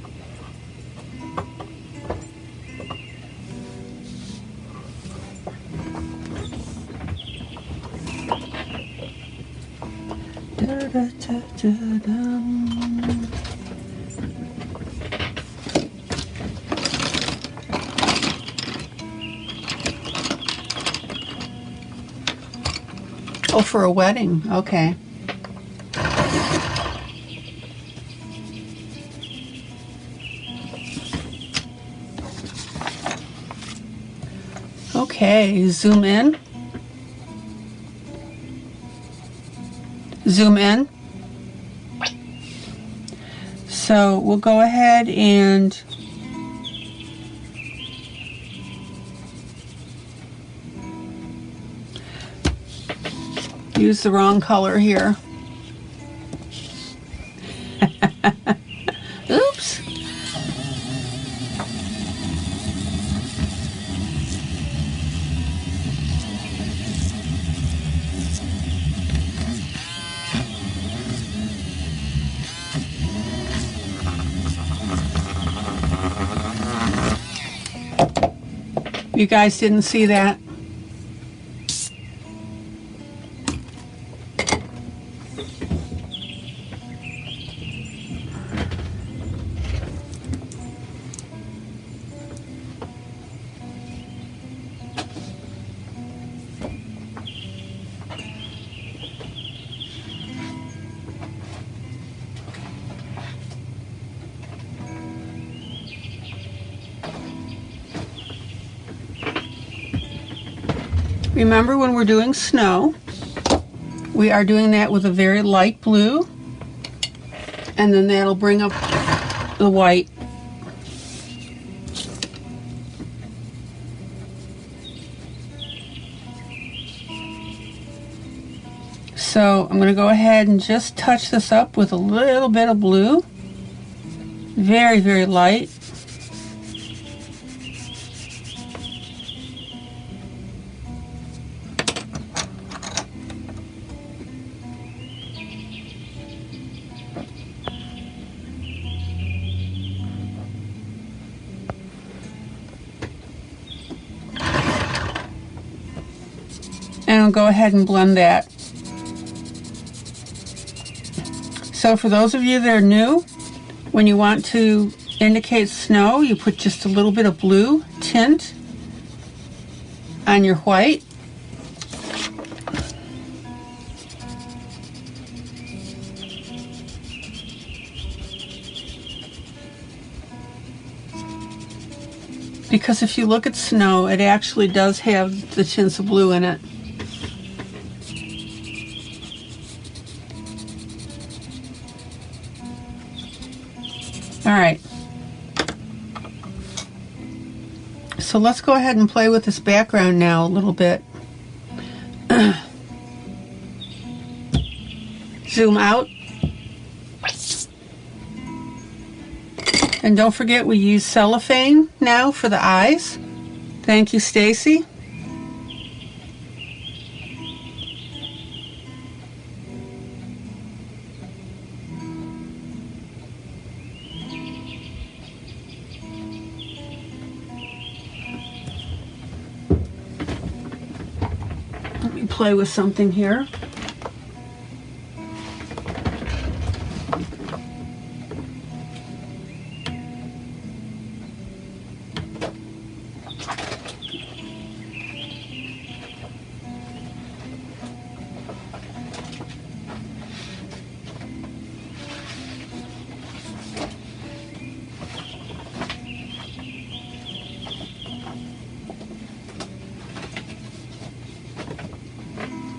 Oh, for a wedding, okay. Okay, zoom in. Zoom in. So we'll go ahead and use the wrong color here. Oops. You guys didn't see that? Remember, when we're doing snow, we are doing that with a very light blue, and then that'll bring up the white. So I'm going to go ahead and just touch this up with a little bit of blue, very, very light. And I'll go ahead and blend that. So for those of you that are new, when you want to indicate snow, you put just a little bit of blue tint on your white. Because if you look at snow, it actually does have the tints of blue in it. All right, so let's go ahead and play with this background now a little bit. Zoom out. And don't forget, we use cellophane now for the eyes. Thank you, Stacy. Let me play with something here.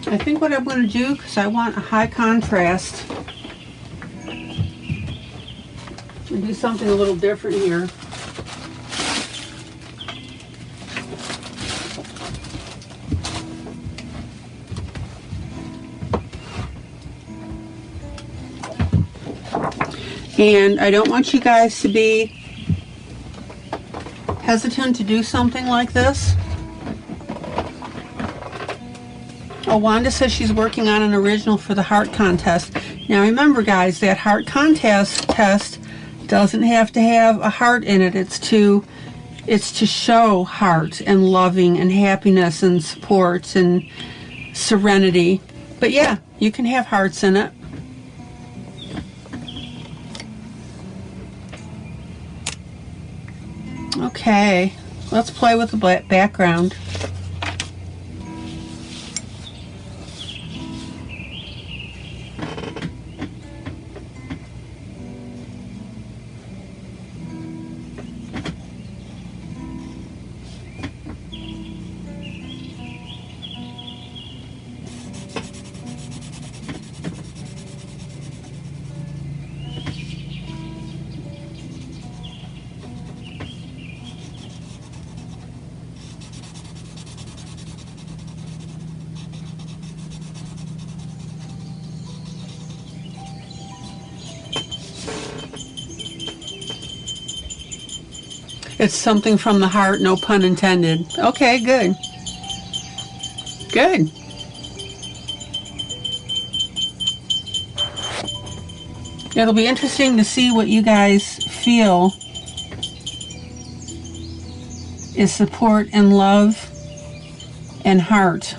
I think what I'm going to do, because I want a high contrast, I'll do something a little different here. And I don't want you guys to be hesitant to do something like this. Oh, Wanda says she's working on an original for the heart contest. Now remember, guys, that heart contest test doesn't have to have a heart in it. It's to show heart and loving and happiness and support and serenity. But yeah, you can have hearts in it. Okay, let's play with the black background. It's something from the heart, no pun intended. Okay, good. Good. It'll be interesting to see what you guys feel is support and love and heart.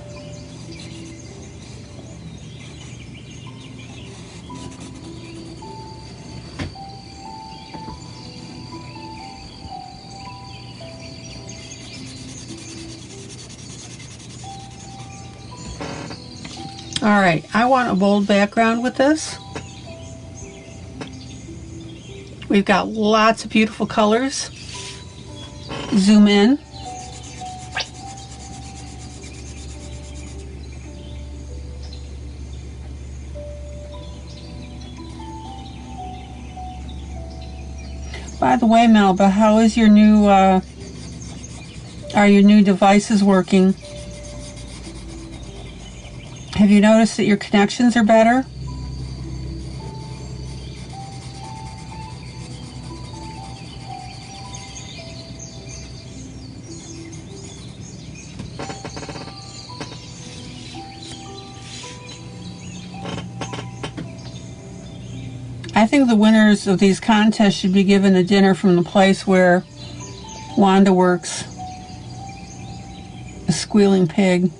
All right, I want a bold background with this. We've got lots of beautiful colors. Zoom in. By the way, Melba, how is your new, are your new devices working? Have you noticed that your connections are better? I think the winners of these contests should be given a dinner from the place where Wanda works. A squealing pig.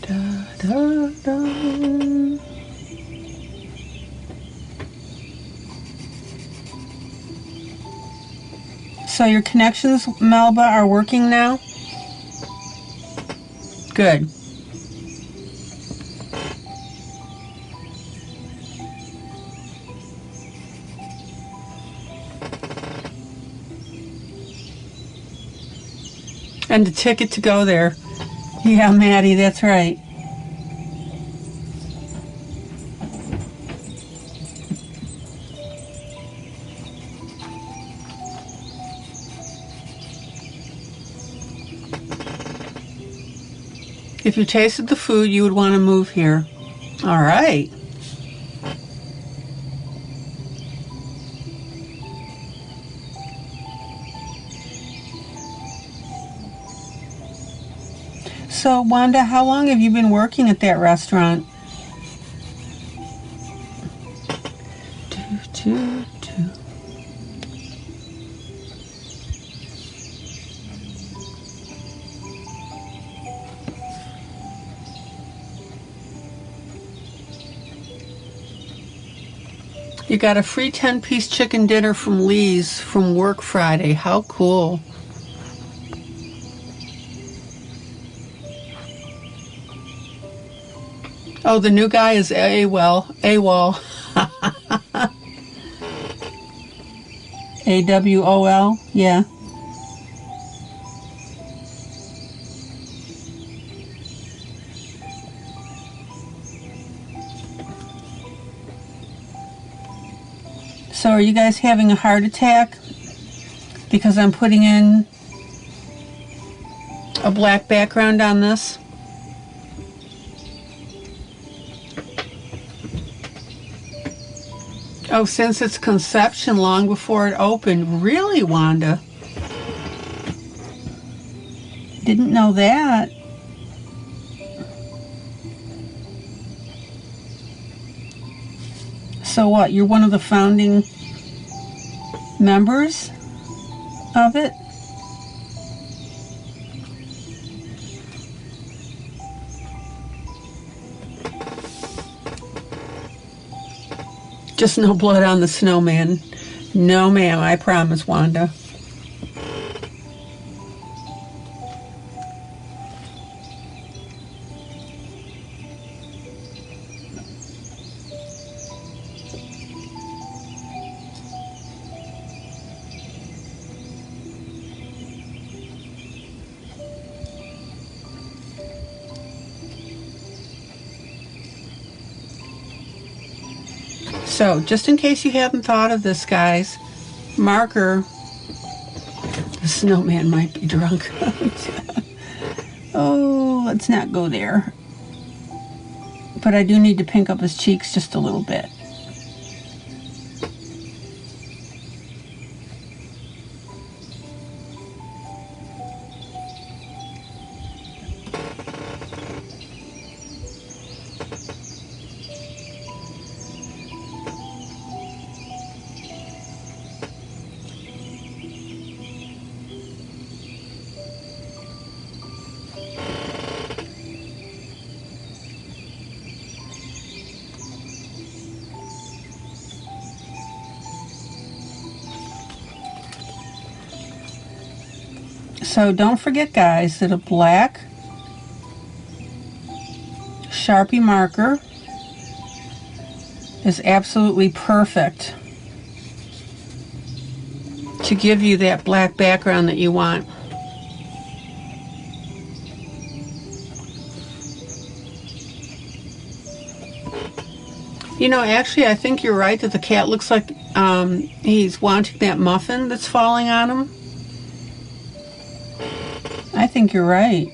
Da, da, da. So your connections, Melba, are working now? Good. And the ticket to go there. Yeah, Maddie, that's right. If you tasted the food, you would want to move here. All right. So, Wanda, how long have you been working at that restaurant? You got a free 10-piece chicken dinner from Lee's from work Friday. How cool. Oh, the new guy is AWOL. AWOL, yeah. So are you guys having a heart attack? Because I'm putting in a black background on this. Oh, since its conception, long before it opened. Really, Wanda? Didn't know that. So what, you're one of the founding members of it? Just no blood on the snowman. No, ma'am, I promise, Wanda. So, just in case you haven't thought of this, guys, marker, the snowman might be drunk. Oh, let's not go there. But I do need to pink up his cheeks just a little bit. So don't forget, guys, that a black Sharpie marker is absolutely perfect to give you that black background that you want. You know, actually, I think you're right that the cat looks like he's wanting that muffin that's falling on him. I think you're right.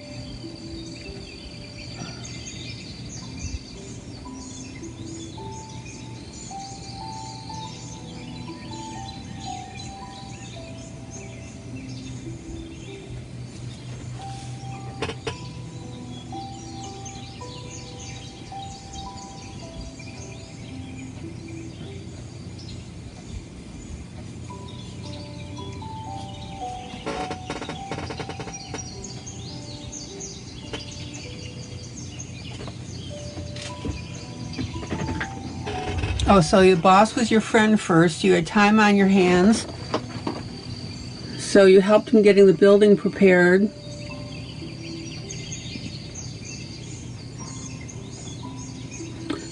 Oh, so your boss was your friend first. You had time on your hands. So you helped him getting the building prepared.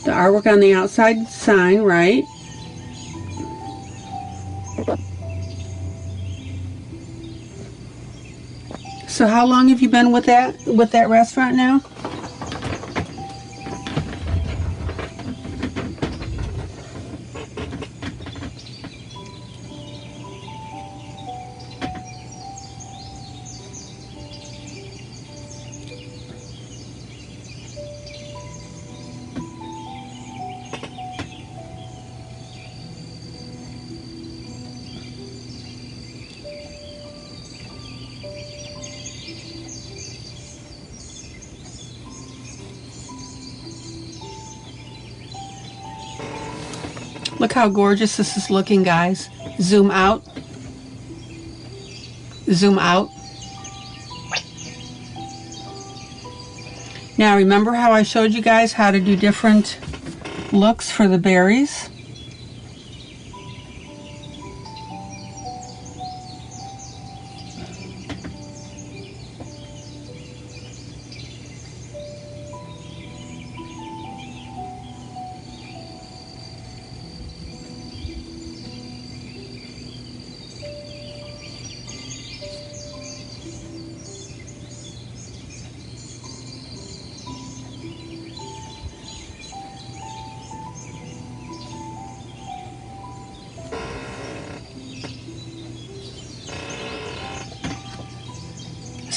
The artwork on the outside sign, right? So how long have you been with that restaurant now? Look how gorgeous this is looking, guys. Zoom out. Zoom out. Now remember how I showed you guys how to do different looks for the berries?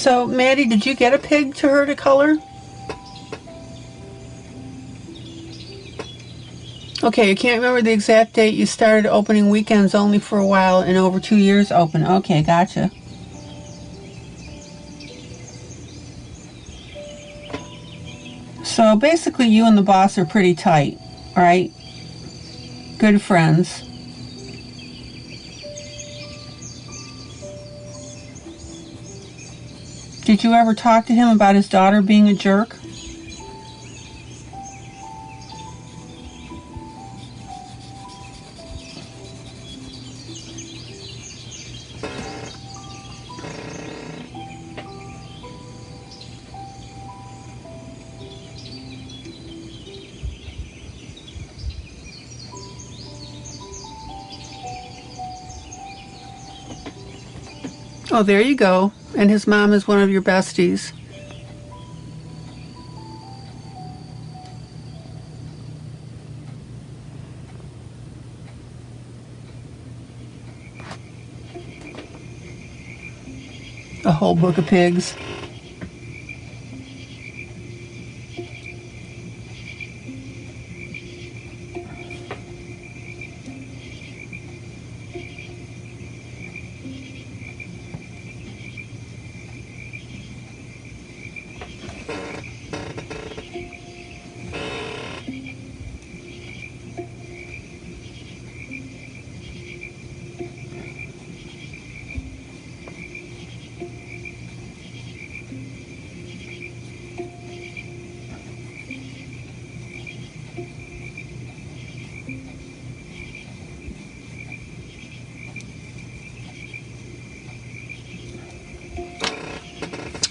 So, Maddie, did you get a pig to her to color? Okay, I can't remember the exact date. You started opening weekends only for a while and over 2 years open. Okay, gotcha. So basically you and the boss are pretty tight, right? Good friends. Did you ever talk to him about his daughter being a jerk? Oh, there you go. And his mom is one of your besties. A whole book of pigs.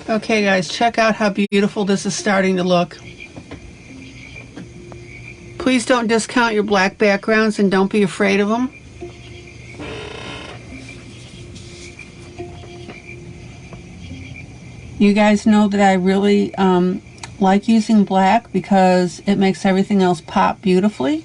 Okay guys, check out how beautiful this is starting to look. Please don't discount your black backgrounds and don't be afraid of them. You guys know that I really like using black because it makes everything else pop beautifully.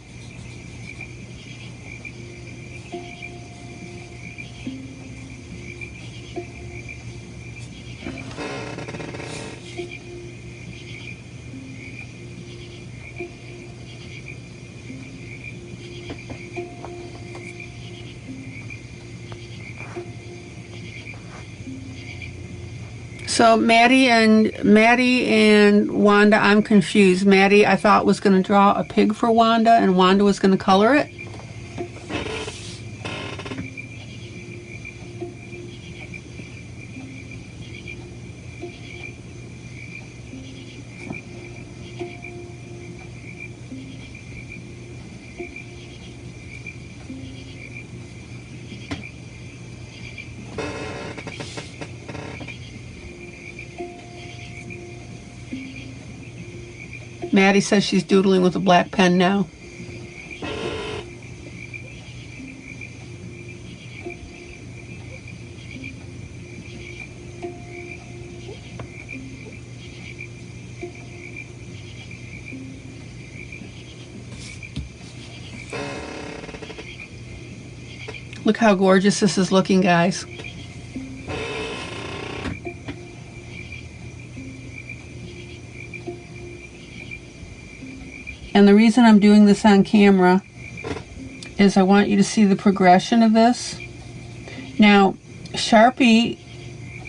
So Maddie and Wanda, I'm confused. Maddie, I thought was going to draw a pig for Wanda, and Wanda was going to color it. Maddie says she's doodling with a black pen now. Look how gorgeous this is looking, guys. And the reason I'm doing this on camera is I want you to see the progression of this. Now, Sharpie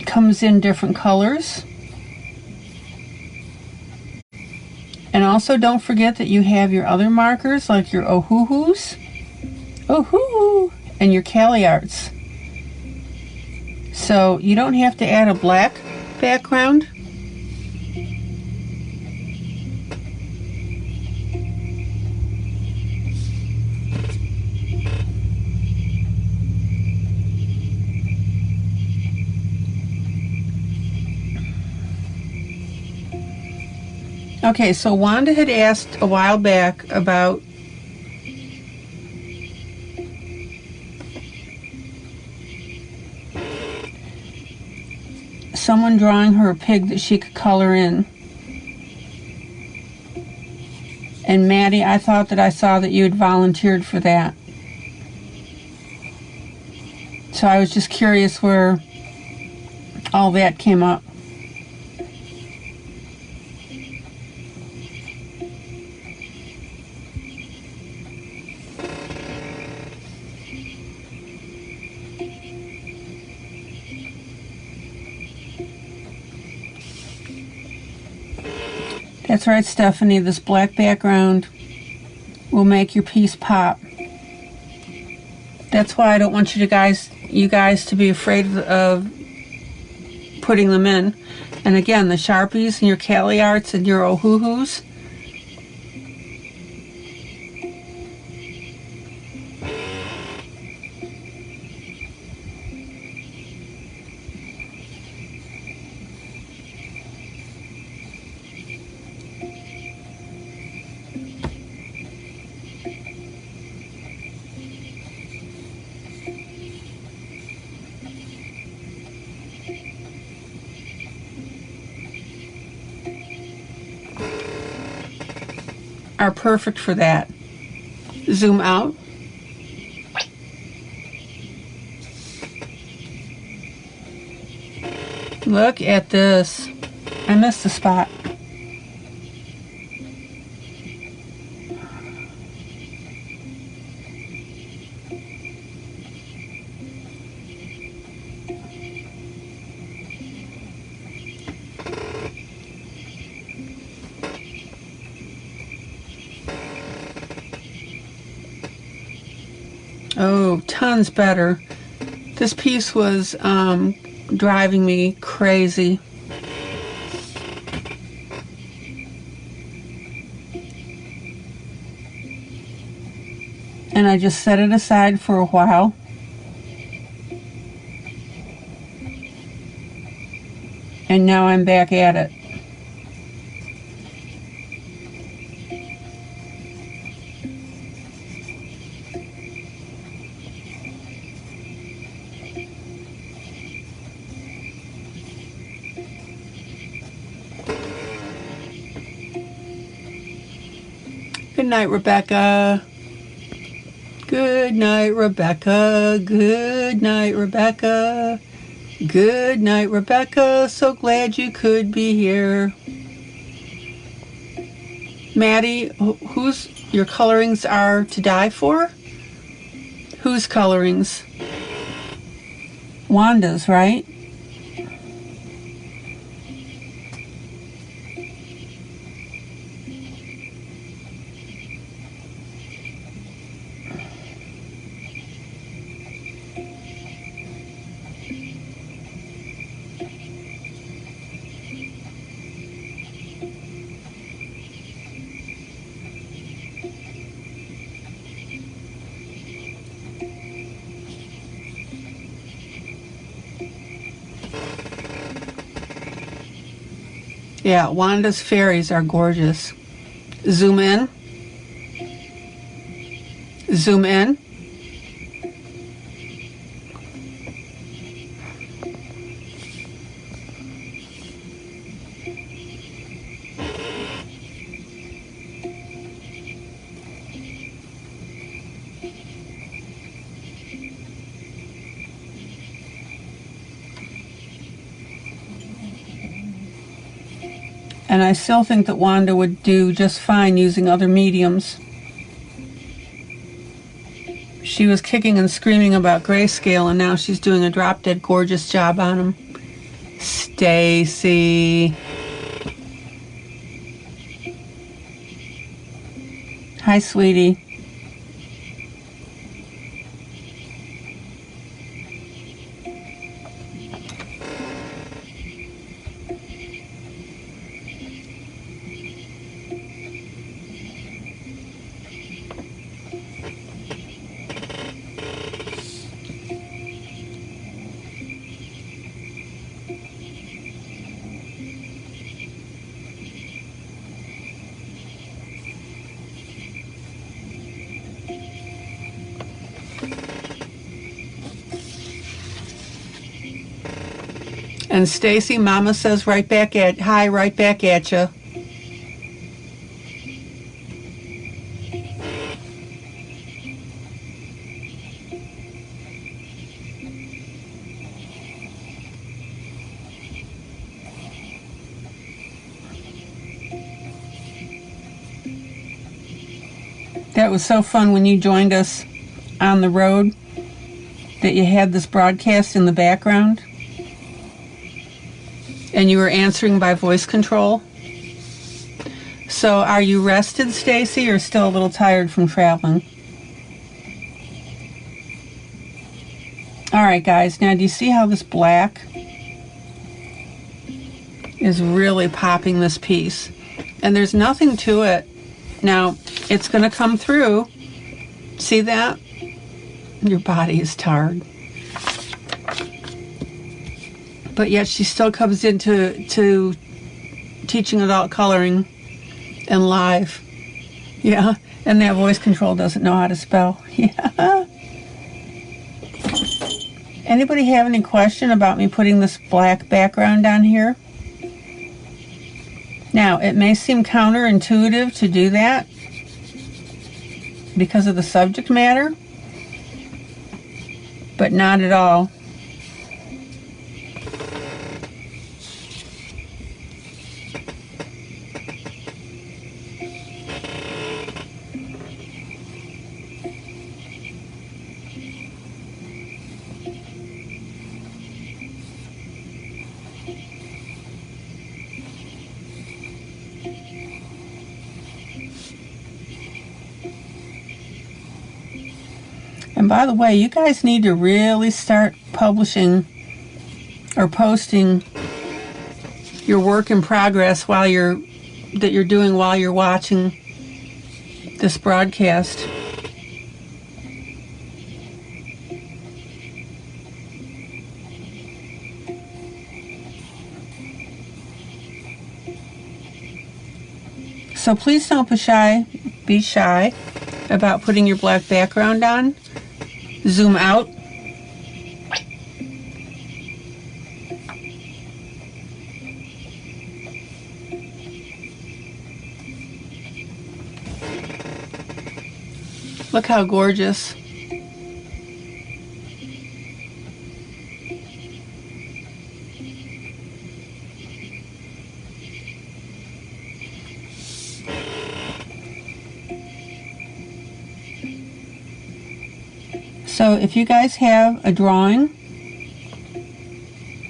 comes in different colors. And also don't forget that you have your other markers like your oh-hoo-hoos, oh-hoo, and your Cali Arts. So you don't have to add a black background. Okay, so Wanda had asked a while back about someone drawing her a pig that she could color in. And Maddie, I thought that I saw that you had volunteered for that. So I was just curious where all that came up. That's right, Stephanie. This black background will make your piece pop. That's why I don't want you guys to be afraid of putting them in. And again, the Sharpies and your Cali Arts and your Ohuhus. Are perfect for that. Zoom out. Look at this. I missed the spot. Oh, tons better. This piece was driving me crazy. And I just set it aside for a while. And now I'm back at it. Good night, Rebecca. Good night, Rebecca. Good night, Rebecca. Good night, Rebecca. So glad you could be here. Maddie, whose your colorings are to die for? Whose colorings? Wanda's, right? Yeah, Wanda's fairies are gorgeous. Zoom in. Zoom in. And I still think that Wanda would do just fine using other mediums. She was kicking and screaming about grayscale, and now she's doing a drop-dead gorgeous job on them. Stacy. Hi, sweetie. And Stacy, Mama says right back at you. That was so fun when you joined us on the road, that you had this broadcast in the background and you were answering by voice control. So are you rested, Stacy, or still a little tired from traveling? All right, guys, now do you see how this black is really popping this piece? And there's nothing to it. Now, it's going to come through. See that? Your body is tired. But yet she still comes into teaching adult coloring and live. Yeah, and that voice control doesn't know how to spell. Yeah. Anybody have any question about me putting this black background on here? Now, it may seem counterintuitive to do that because of the subject matter, but not at all. And by the way, you guys need to really start publishing or posting your work in progress that you're doing while you're watching this broadcast. So please don't be shy about putting your black background on. Zoom out. Look how gorgeous. So if you guys have a drawing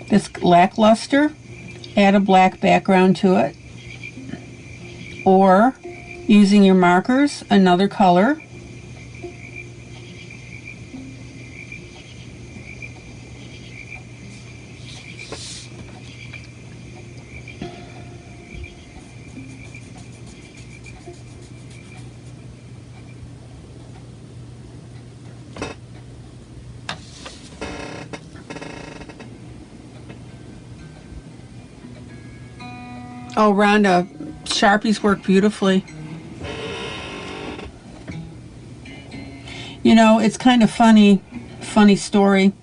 that's lackluster, add a black background to it. Or using your markers, another color. Oh, Rhonda, Sharpies work beautifully. You know, it's kind of funny story.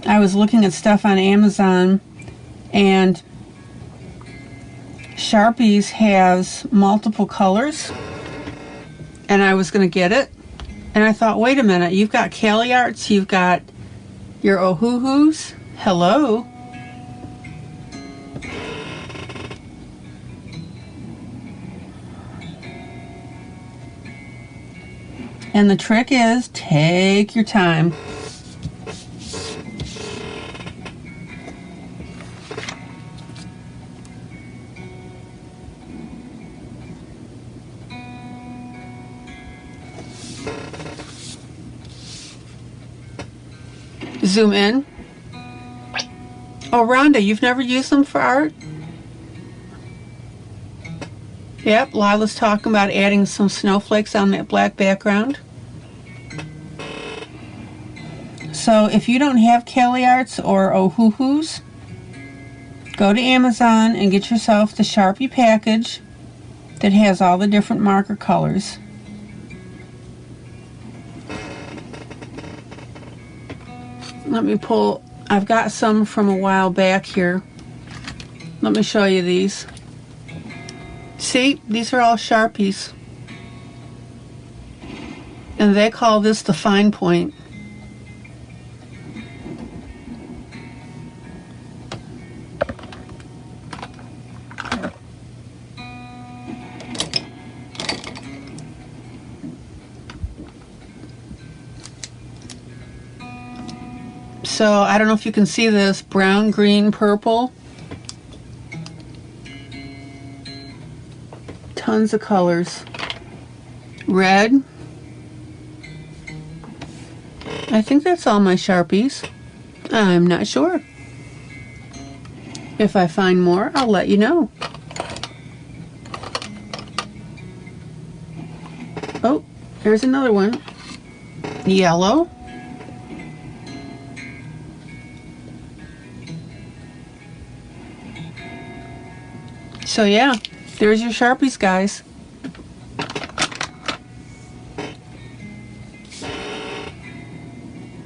I was looking at stuff on Amazon, and Sharpies has multiple colors, and I was going to get it, and I thought, wait a minute, you've got Cali Arts, you've got your Ohuhus, hello. And the trick is, take your time. Zoom in. Oh, Rhonda, you've never used them for art? Yep, Lila's talking about adding some snowflakes on that black background. So if you don't have Cali Arts or Ohuhus, go to Amazon and get yourself the Sharpie package that has all the different marker colors. Let me pull, I've got some from a while back here. Let me show you these. See, these are all Sharpies. And they call this the fine point. So I don't know if you can see this brown, green, purple. tons of colors. Red. I think that's all my Sharpies. I'm not sure. If I find more, I'll let you know. Oh, there's another one. Yellow. So yeah, there's your Sharpies, guys.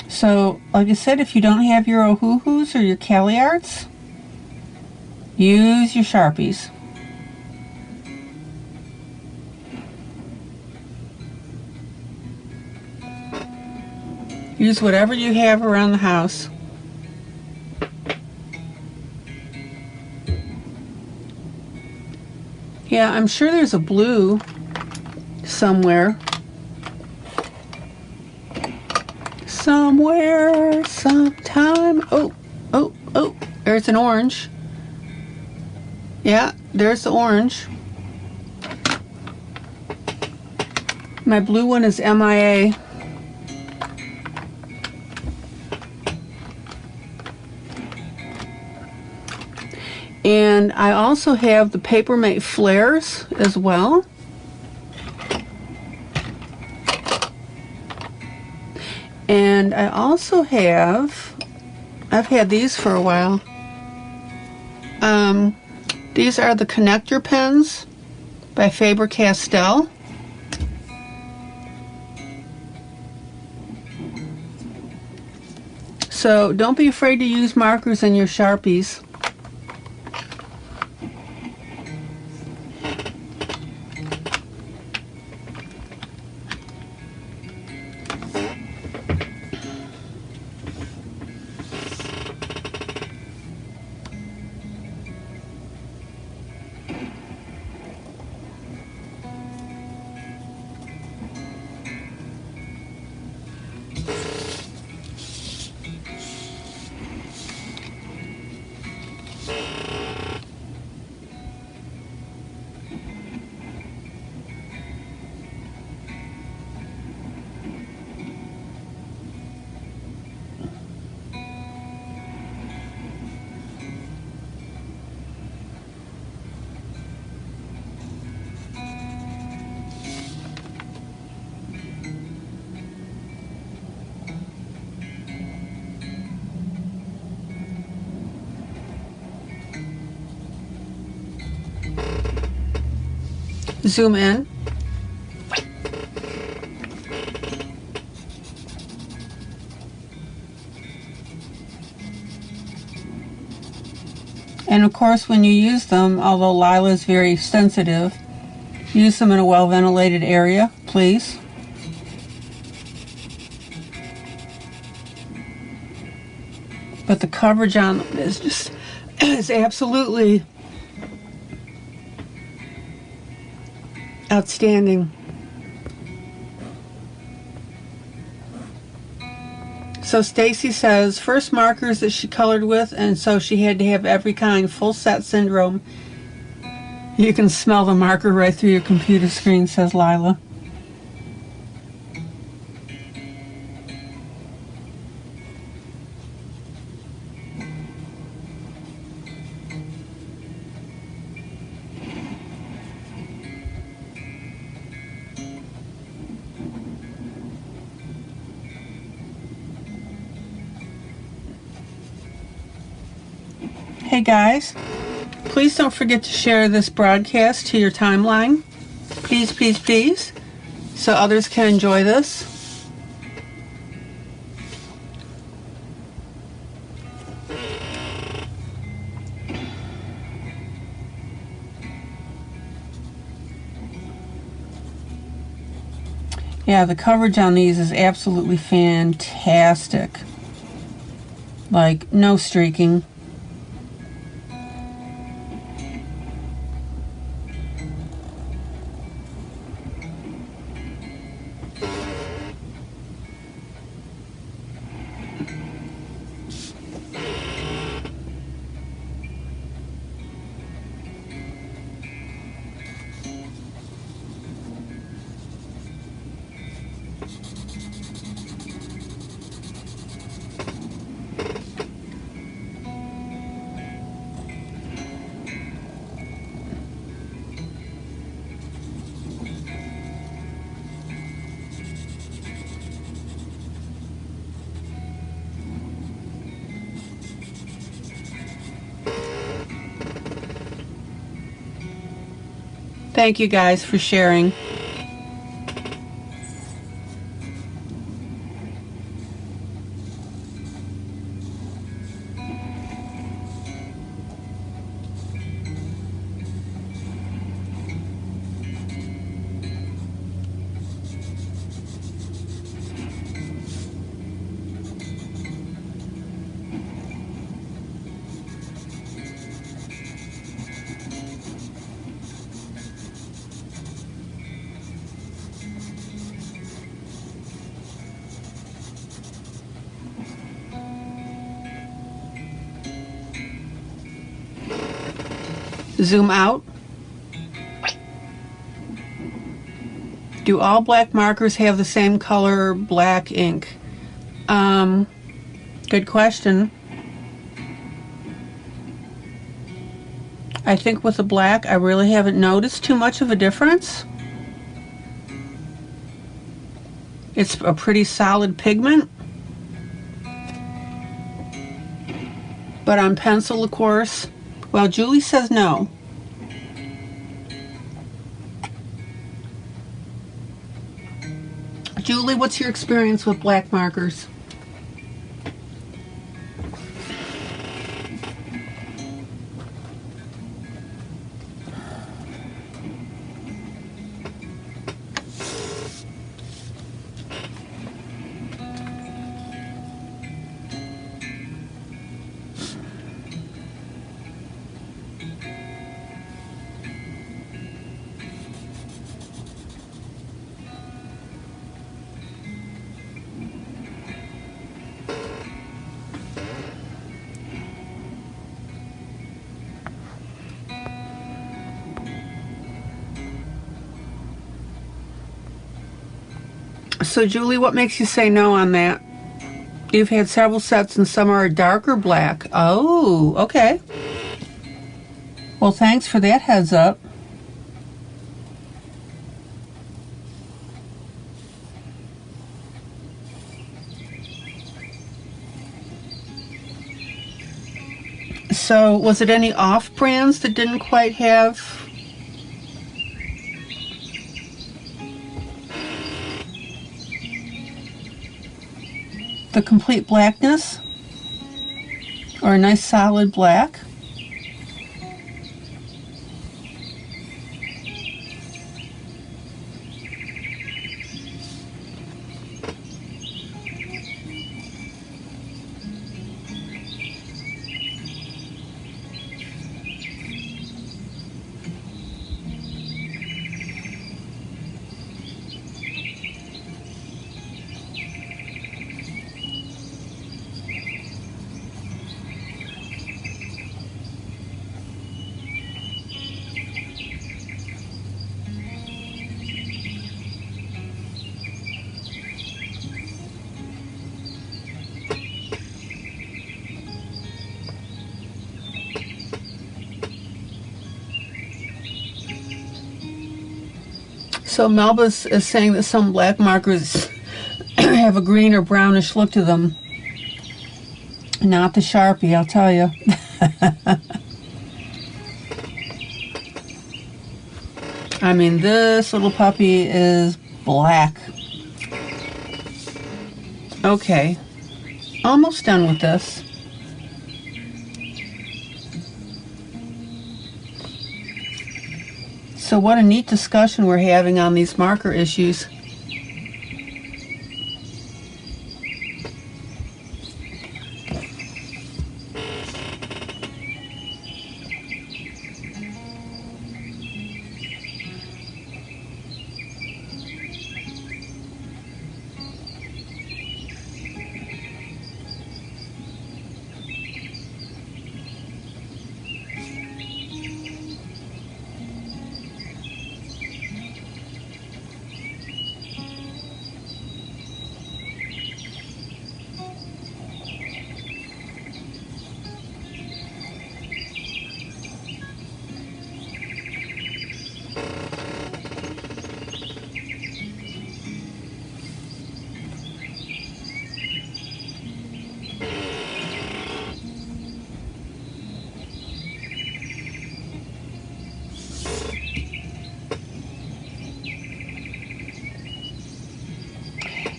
So, like I said, if you don't have your Ohuhus or your Cali Arts, use your Sharpies. Use whatever you have around the house. Yeah, I'm sure there's a blue somewhere. Somewhere, sometime. Oh, oh, oh, there's an orange. Yeah, there's the orange. My blue one is MIA. And I also have the Papermate Flares as well. And I also have, I've had these for a while. These are the connector pens by Faber-Castell. So don't be afraid to use markers in your Sharpies. Zoom in. And of course, when you use them, although Lila is very sensitive, use them in a well-ventilated area, please. But the coverage on them is just, is absolutely outstanding. So Stacy says, first markers that she colored with, and so she had to have every kind, full set syndrome. You can smell the marker right through your computer screen, says Lila. Hey guys, please don't forget to share this broadcast to your timeline. Please, please, please, so others can enjoy this. Yeah, the coverage on these is absolutely fantastic. Like, no streaking. Thank you guys for sharing. Zoom out. Do all black markers have the same color black ink? Good question. I think with the black, I really haven't noticed too much of a difference. It's a pretty solid pigment. But on pencil, of course, well, Julie says no. Julie, what's your experience with black markers? So Julie, what makes you say no on that? You've had several sets and some are darker black. Oh, okay. Well, thanks for that heads up. So was it any off brands that didn't quite have the complete blackness, or a nice solid black? So Melba is saying that some black markers have a green or brownish look to them. Not the Sharpie, I'll tell you. I mean, this little puppy is black. Okay, almost done with this. So what a neat discussion we're having on these marker issues.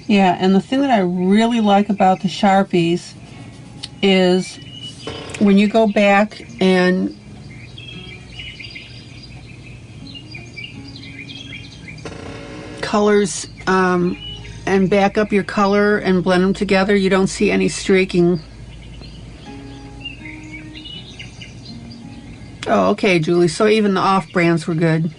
Yeah, and the thing that I really like about the Sharpies is when you go back and colors and back up your color and blend them together, you don't see any streaking. Oh, okay, Julie, so even the off-brands were good.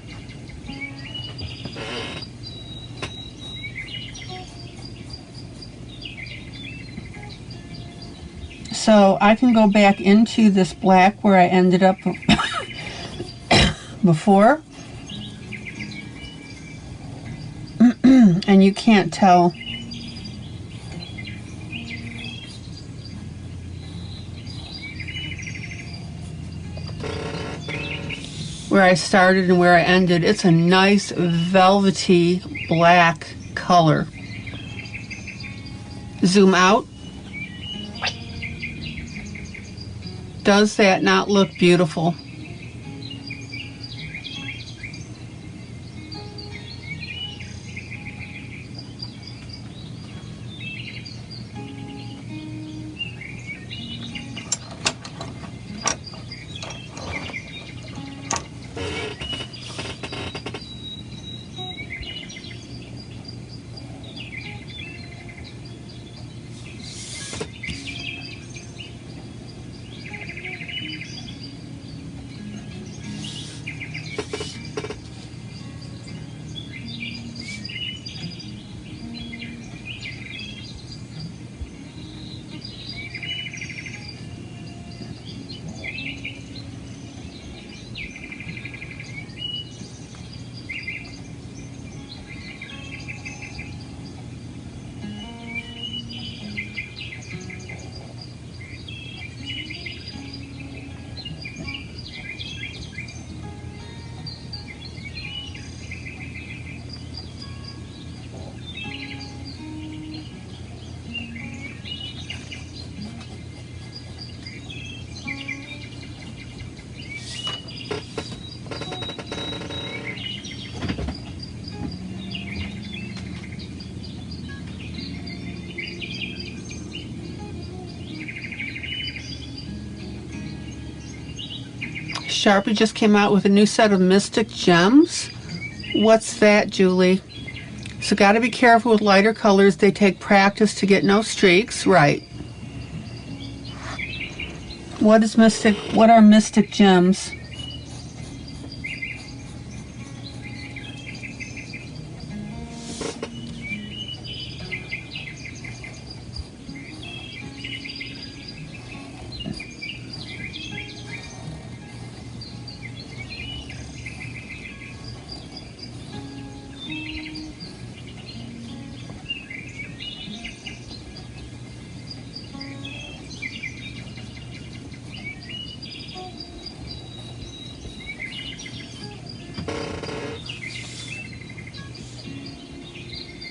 So I can go back into this black where I ended up before, and you can't tell. Where I started and where I ended. It's a nice velvety black color. Zoom out. Does that not look beautiful? Sharpie just came out with a new set of Mystic Gems. What's that, Julie? So got to be careful with lighter colors. They take practice to get no streaks. Right. What are Mystic Gems?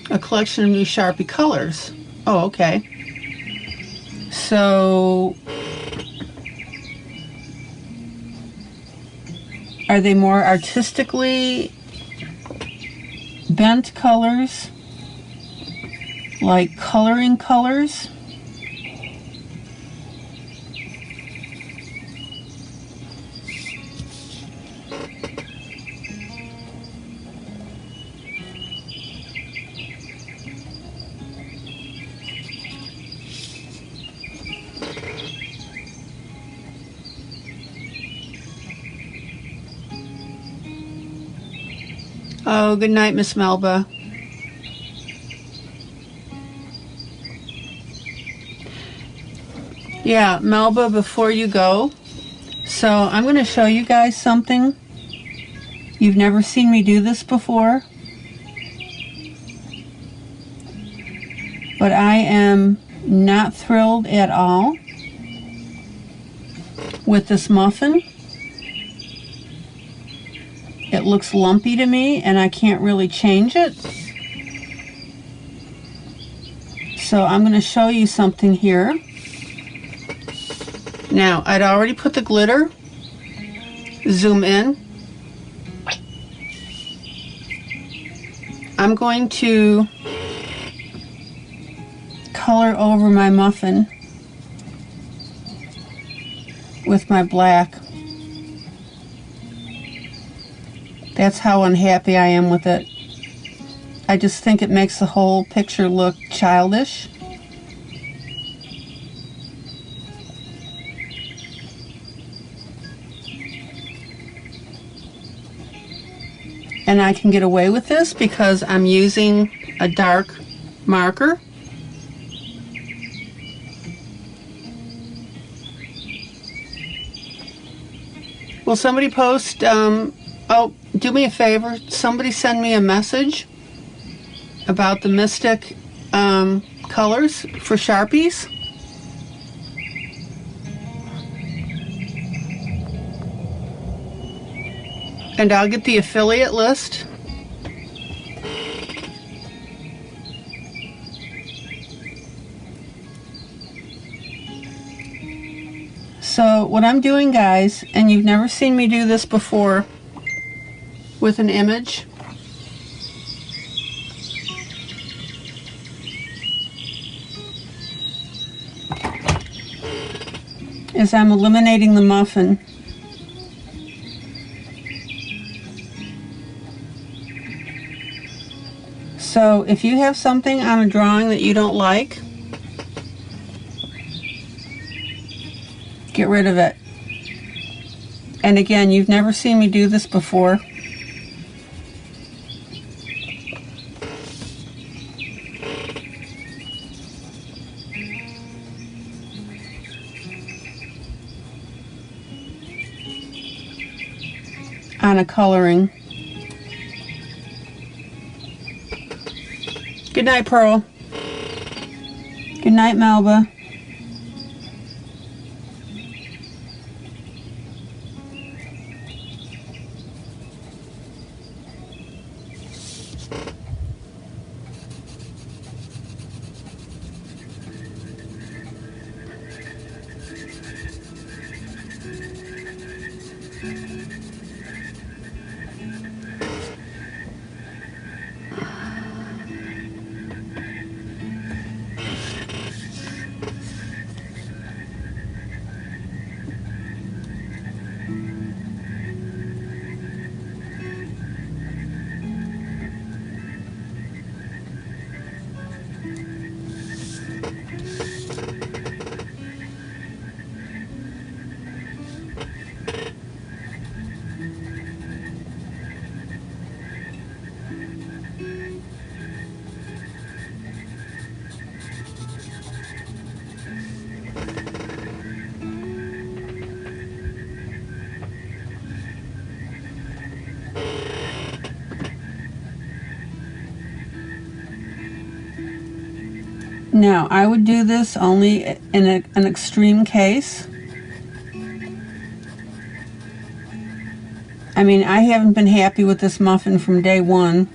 A collection of new Sharpie colors. Oh, okay. So, are they more artistically bent colors? Like coloring colors? Oh, good night, Miss Melba. Yeah, Melba, before you go, so I'm going to show you guys something. You've never seen me do this before, but I am not thrilled at all with this muffin. It looks lumpy to me and I can't really change it. So I'm going to show you something here. Now, I'd already put the glitter. Zoom in. I'm going to color over my muffin with my black. That's how unhappy I am with it. I just think it makes the whole picture look childish. And I can get away with this because I'm using a dark marker. Will somebody post, oh, do me a favor, somebody send me a message about the Mystic colors for Sharpies. And I'll get the affiliate list. So what I'm doing, guys, and you've never seen me do this before with an image, is I'm eliminating the muffin. So if you have something on a drawing that you don't like, get rid of it. And again, you've never seen me do this before. On a coloring. Good night, Pearl. Good night, Melba. Now, I would do this only in an extreme case. I mean, I haven't been happy with this muffin from day one.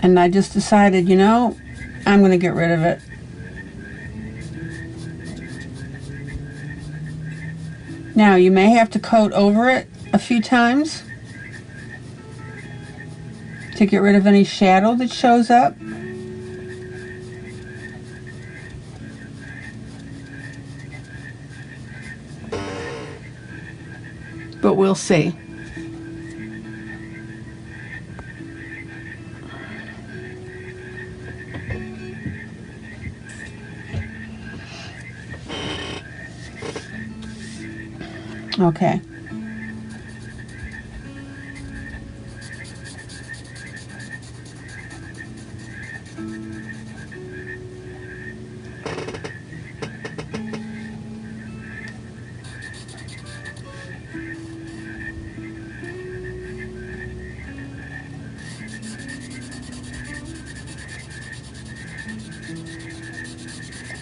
And I just decided, you know, I'm going to get rid of it. Now, you may have to coat over it a few times to get rid of any shadow that shows up. But we'll see. Okay.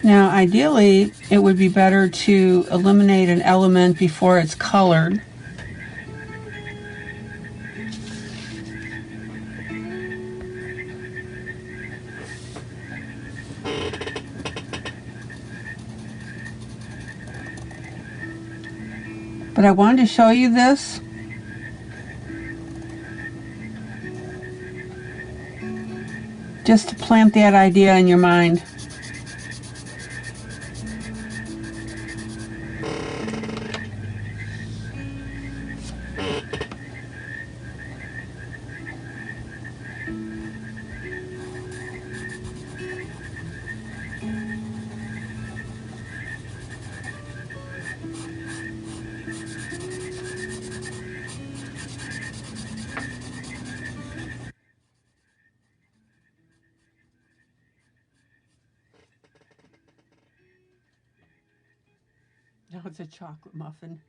Now, ideally, it would be better to eliminate an element before it's colored. But I wanted to show you this. Just to plant that idea in your mind. Now it's a chocolate muffin.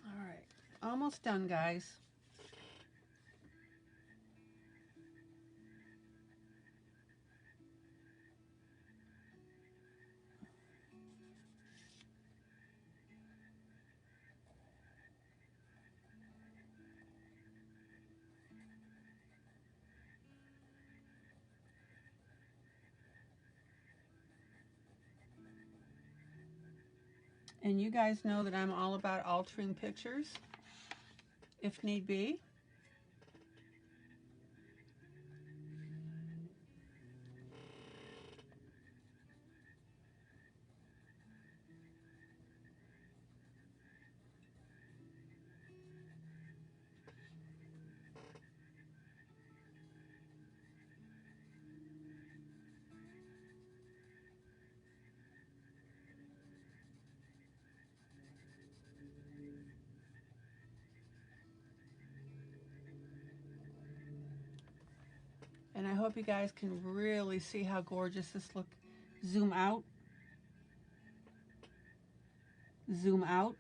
Alright, almost done, guys. And you guys know that I'm all about altering pictures, if need be. And I hope you guys can really see how gorgeous this looks. Zoom out. Zoom out.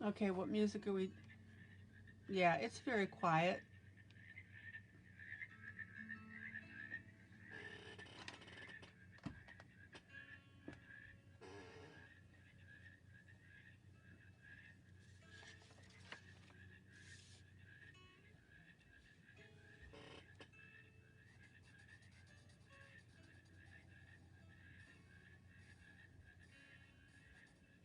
Okay, what music are we? Yeah, it's very quiet.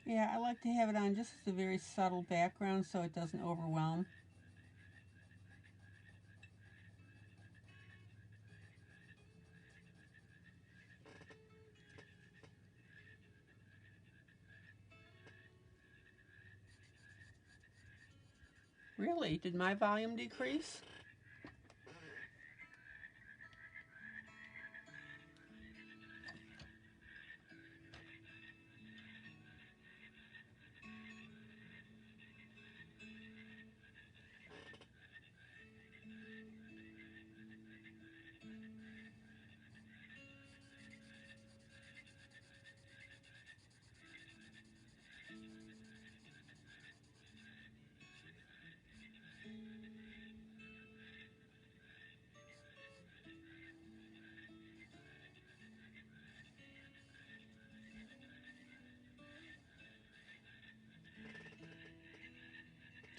Yeah, I like to have it on just as a very subtle background so it doesn't overwhelm. Really? Did my volume decrease?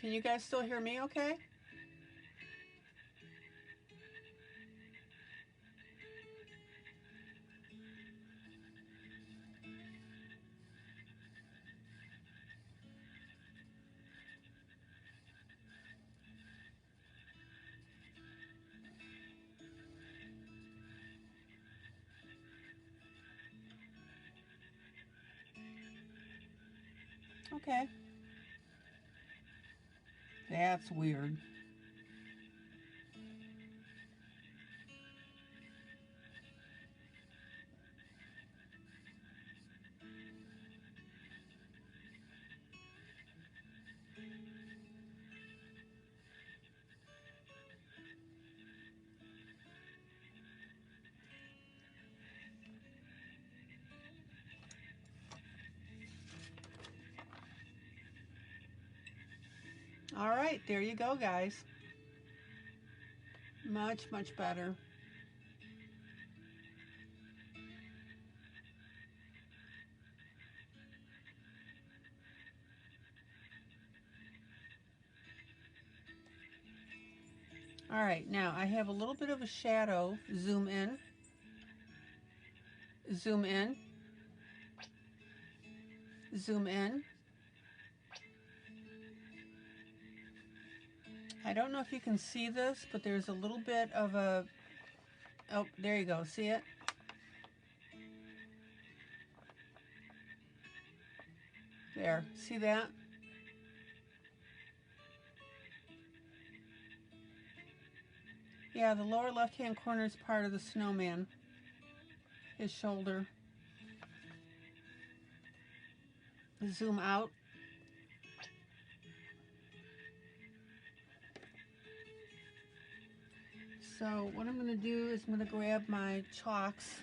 Can you guys still hear me okay? Okay. That's weird. All right, there you go, guys. Much, much better. All right, now I have a little bit of a shadow. Zoom in. Zoom in. Zoom in. I don't know if you can see this, but there's a little bit of a, oh, there you go, see it? There, see that? Yeah, the lower left-hand corner is part of the snowman, his shoulder. Zoom out. So what I'm going to do is I'm going to grab my chalks.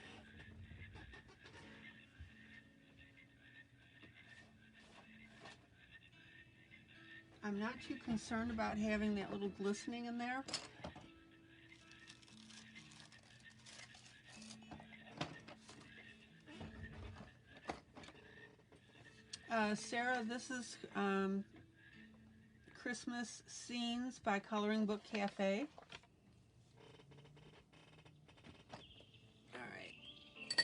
I'm not too concerned about having that little glistening in there. Sarah, this is Christmas Scenes by Coloring Book Cafe. All right.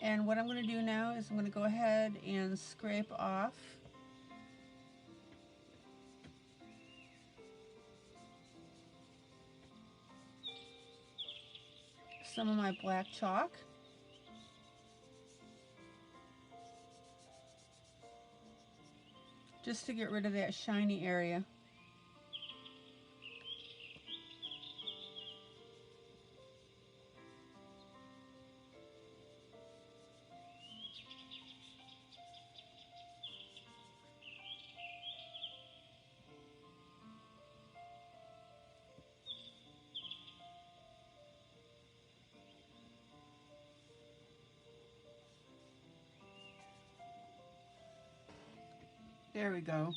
And what I'm going to do now is I'm going to go ahead and scrape off some of my black chalk. Just to get rid of that shiny area. There we go.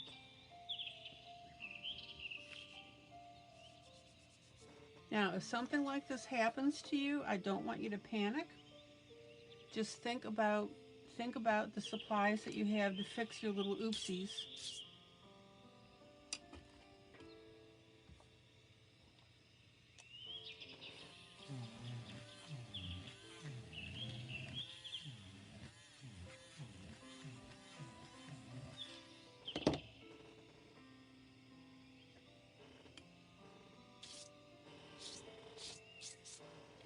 Now, if something like this happens to you, I don't want you to panic. Just think about the supplies that you have to fix your little oopsies.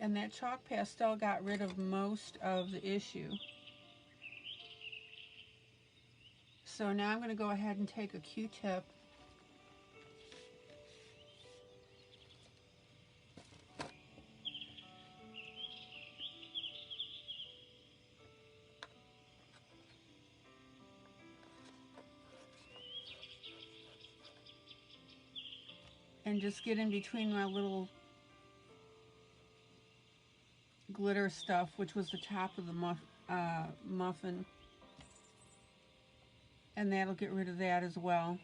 And that chalk pastel got rid of most of the issue. So now I'm going to go ahead and take a Q-tip and just get in between my little glitter stuff, which was the top of the muffin, and that'll get rid of that as well.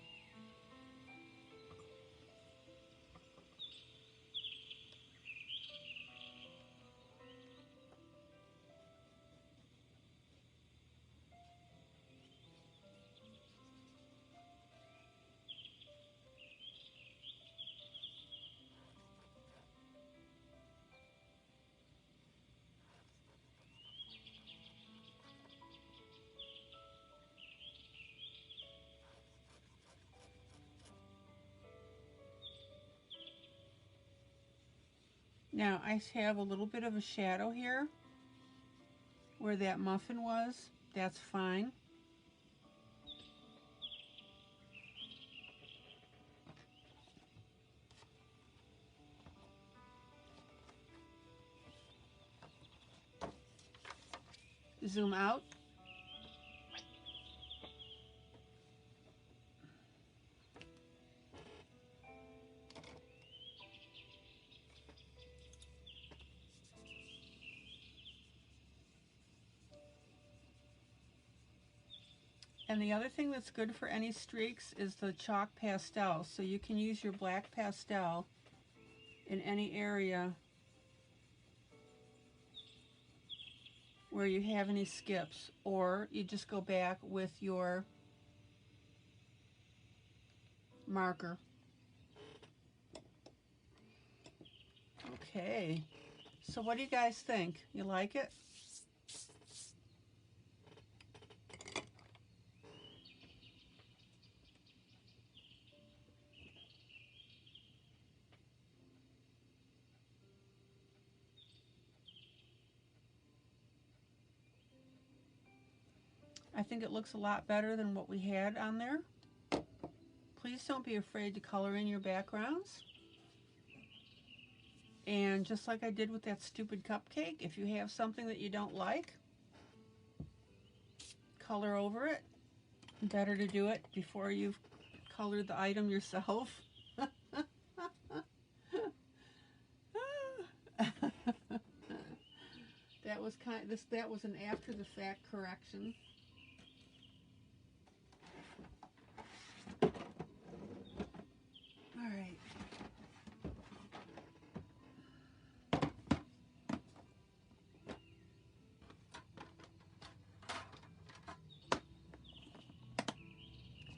Now I have a little bit of a shadow here where that muffin was. That's fine. zoom out. And the other thing that's good for any streaks is the chalk pastel. So you can use your black pastel in any area where you have any skips, or you just go back with your marker. Okay, so what do you guys think? You like it? I think it looks a lot better than what we had on there. Please don't be afraid to color in your backgrounds. And just like I did with that stupid cupcake, if you have something that you don't like, color over it. Better to do it before you've colored the item yourself. That was an after the fact correction. All right.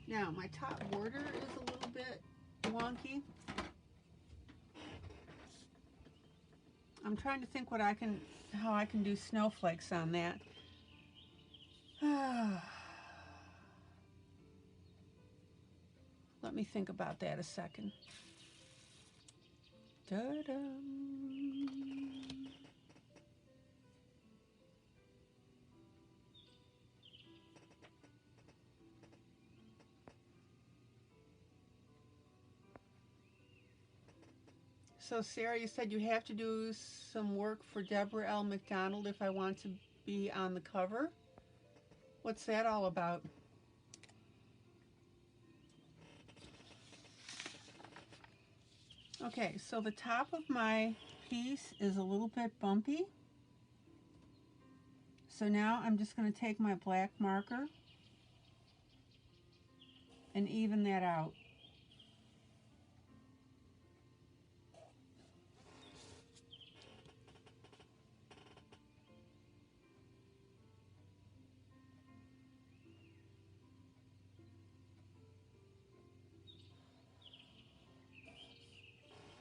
Now my top border is a little bit wonky. I'm trying to think how I can do snowflakes on that. Let me think about that a second. Da-dum. So Sarah, you said you have to do some work for Deborah L. McDonald if I want to be on the cover. What's that all about? Okay, so the top of my piece is a little bit bumpy. So now I'm just going to take my black marker and even that out.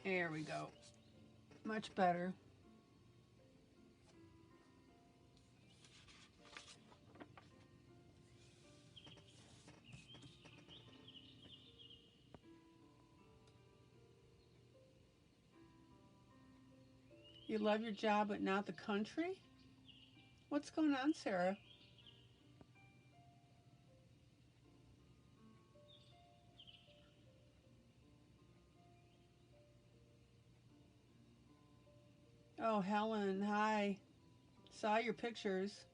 There we go. Much better. You love your job but not the country? What's going on, Sarah? Oh, Helen, hi. Saw your pictures.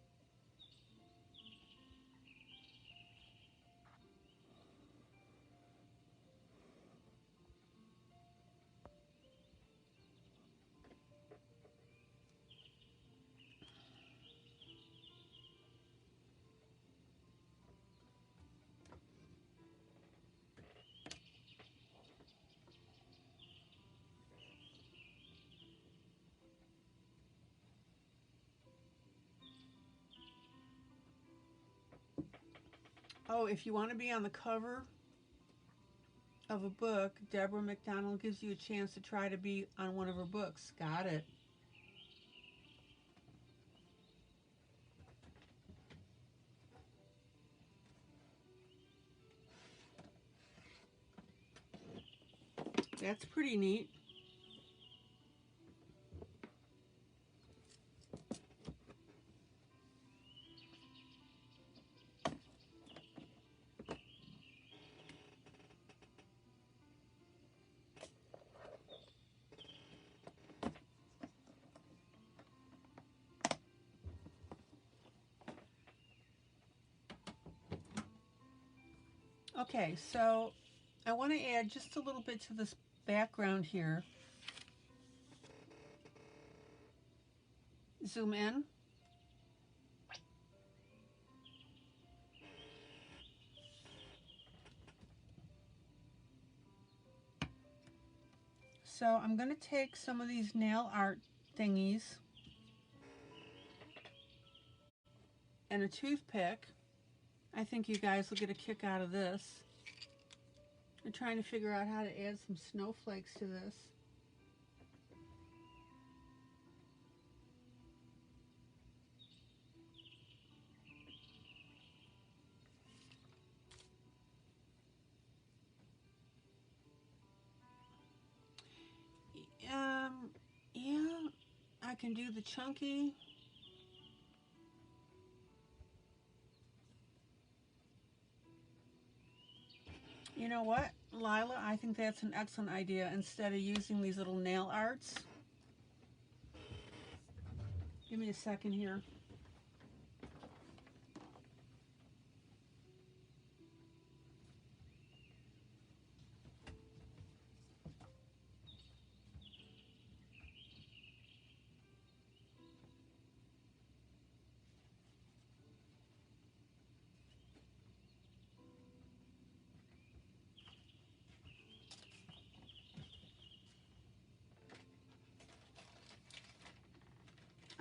Oh, if you want to be on the cover of a book, Deborah McDonald gives you a chance to try to be on one of her books. Got it. That's pretty neat. Okay, so I want to add just a little bit to this background here. Zoom in. So I'm going to take some of these nail art thingies and a toothpick. I think you guys will get a kick out of this. I'm trying to figure out how to add some snowflakes to this. Yeah, I can do the chunky. You know what, Lila? I think that's an excellent idea. Instead of using these little nail arts. Give me a second here.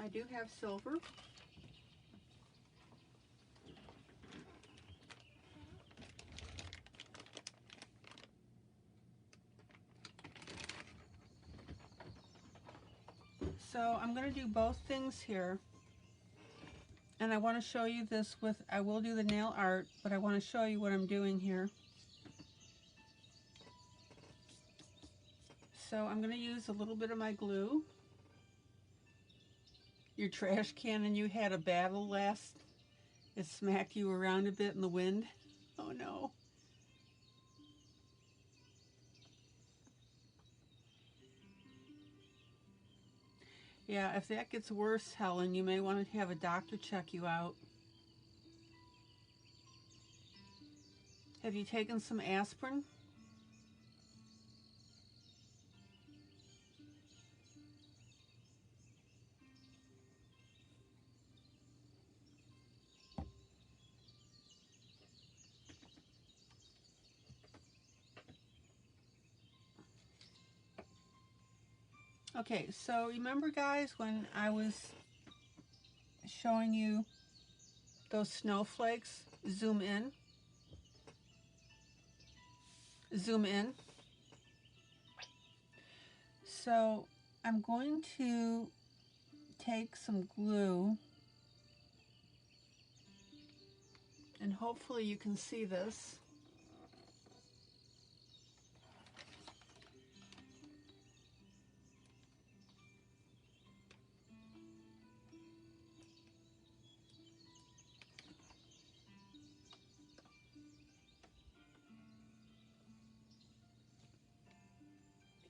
I do have silver. So I'm going to do both things here. And I want to show you this with, I will do the nail art, but I want to show you what I'm doing here. So I'm going to use a little bit of my glue. Your trash can and you had a battle last. It smacked you around a bit in the wind. Oh no. Yeah, if that gets worse, Helen, you may want to have a doctor check you out. Have you taken some aspirin? Okay, so remember guys when I was showing you those snowflakes? Zoom in. Zoom in. So I'm going to take some glue and hopefully you can see this.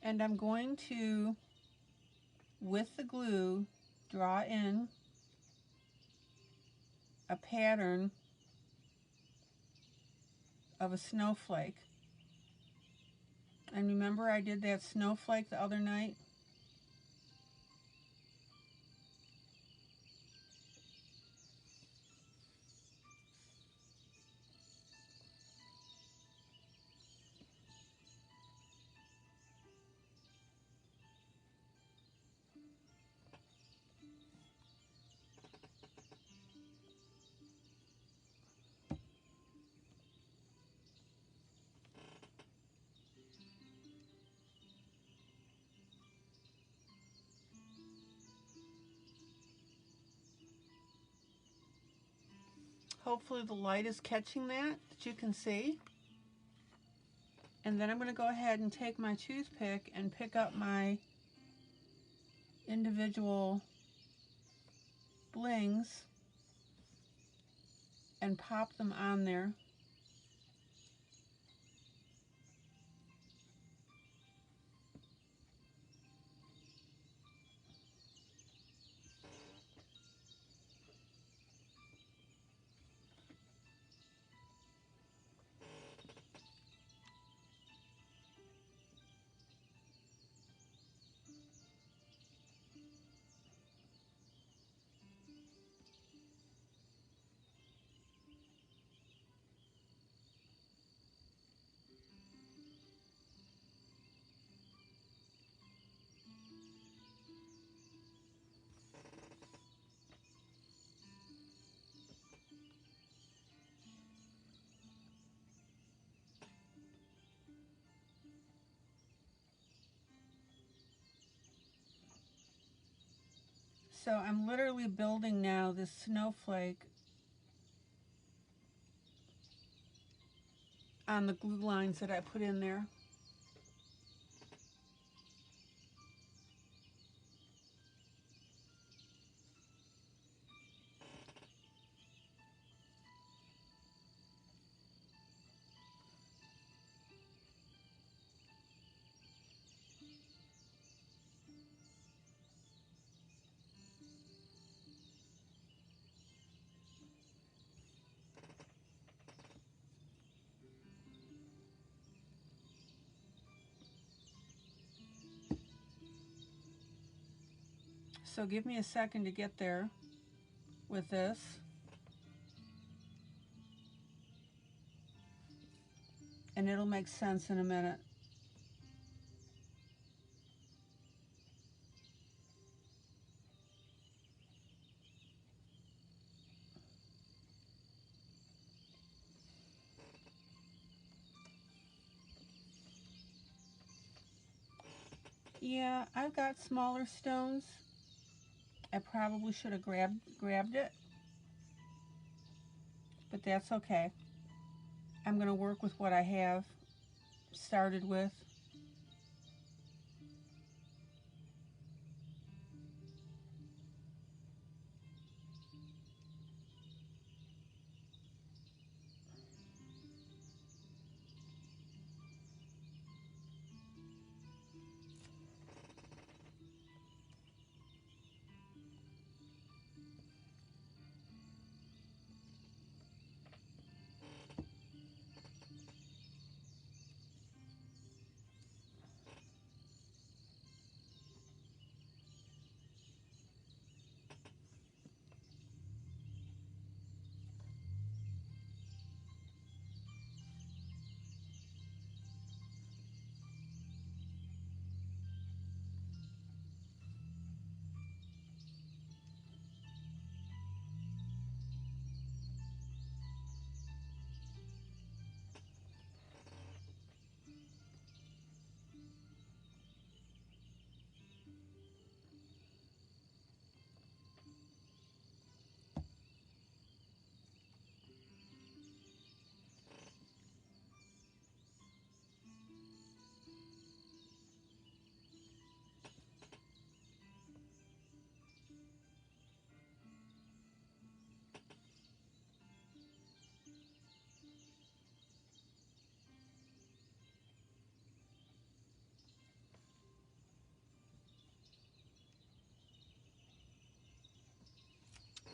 And I'm going to, with the glue, draw in a pattern of a snowflake. And remember I did that snowflake the other night? Hopefully the light is catching that you can see. And then I'm going to go ahead and take my toothpick and pick up my individual blings and pop them on there. So I'm literally building now this snowflake on the glue lines that I put in there. So give me a second to get there with this. And it'll make sense in a minute. Yeah, I've got smaller stones. I probably should have grabbed it, but that's okay. I'm going to work with what I have started with.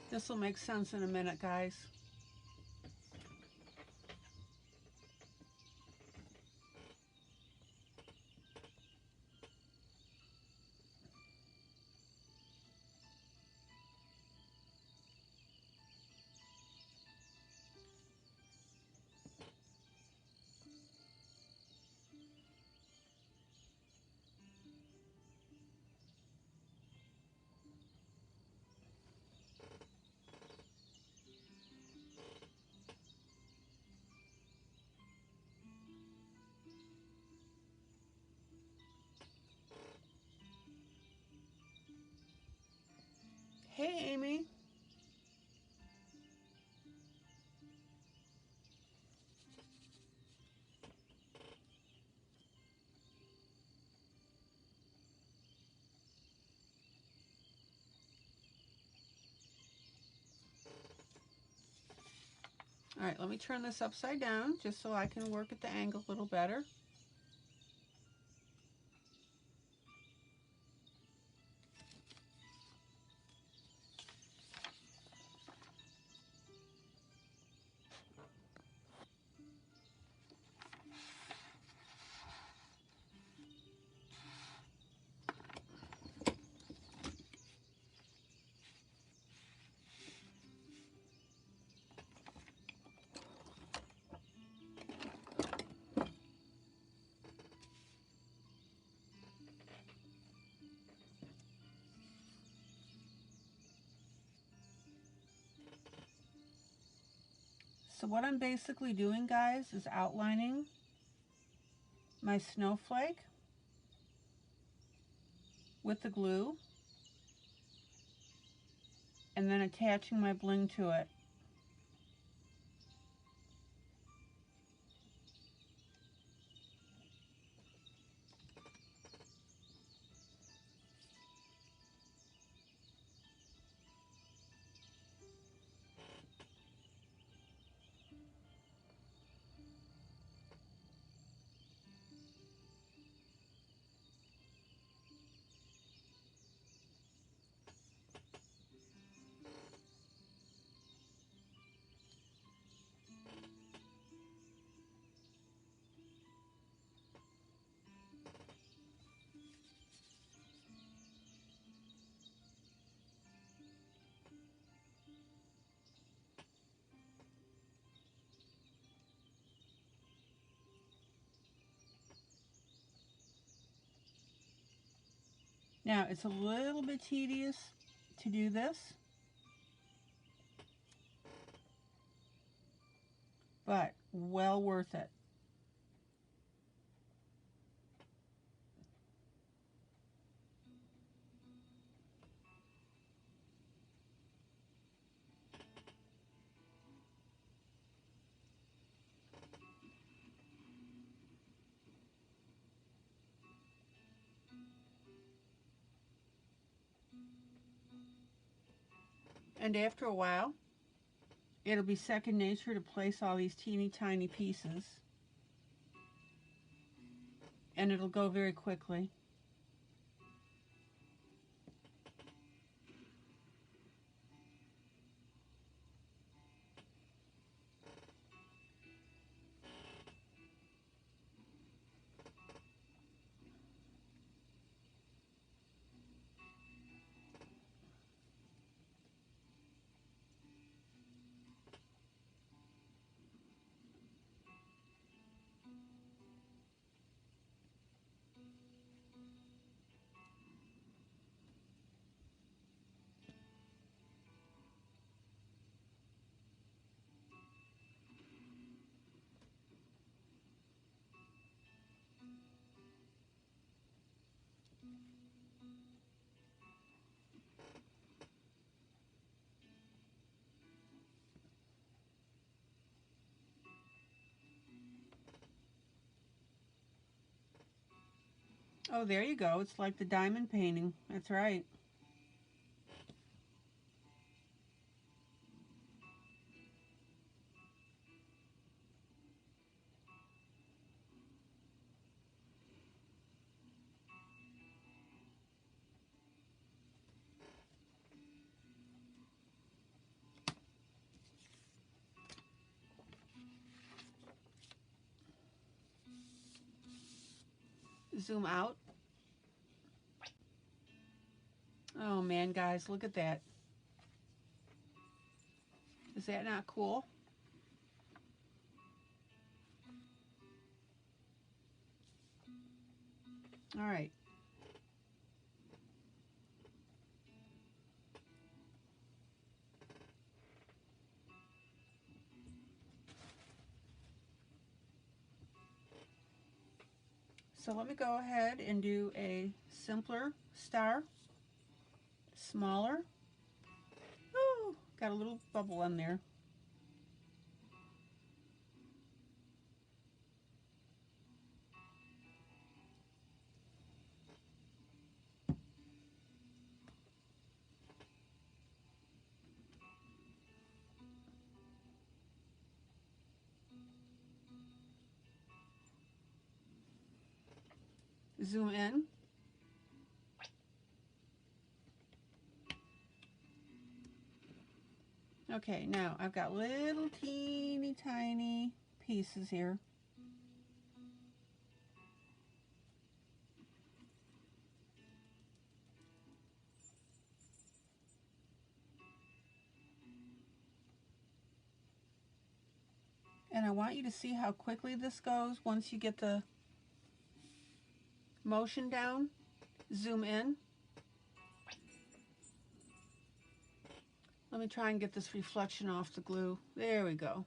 This will make sense in a minute, guys. Hey, Amy. All right, let me turn this upside down just so I can work at the angle a little better. So what I'm basically doing, guys, is outlining my snowflake with the glue. and then attaching my bling to it. Now, it's a little bit tedious to do this, but well worth it. And after a while, it'll be second nature to place all these teeny tiny pieces, and it'll go very quickly. Oh, there you go. It's like the diamond painting. That's right. Zoom out. Oh man, guys, look at that. Is that not cool? All right. So let me go ahead and do a simpler star, smaller. Ooh, got a little bubble in there. Zoom in. Okay, now I've got little teeny tiny pieces here. And I want you to see how quickly this goes once you get the motion down. Zoom in. Let me try and get this reflection off the glue. There we go.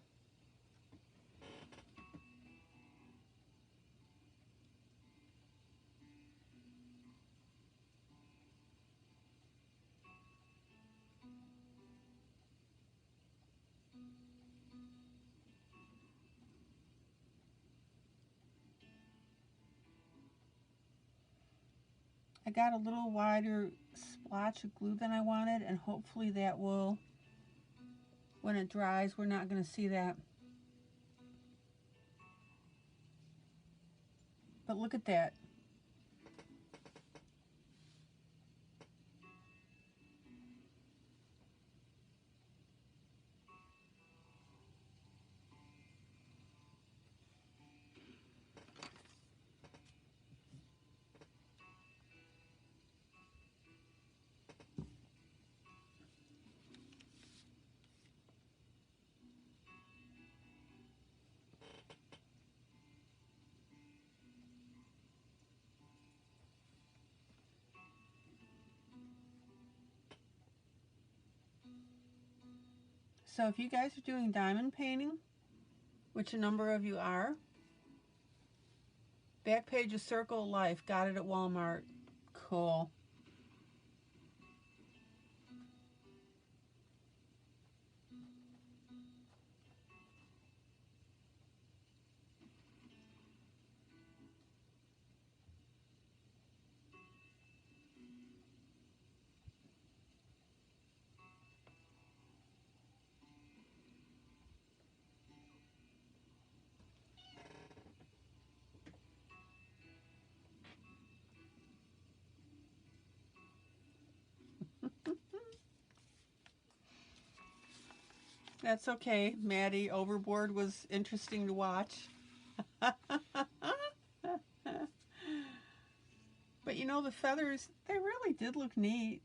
I got a little wider splotch of glue than I wanted, and hopefully that will, when it dries, we're not going to see that. But look at that. So if you guys are doing diamond painting, which a number of you are, back page of Circle of Life, got it at Walmart. Cool. That's okay, Maddie. Overboard was interesting to watch. But you know, the feathers, they really did look neat.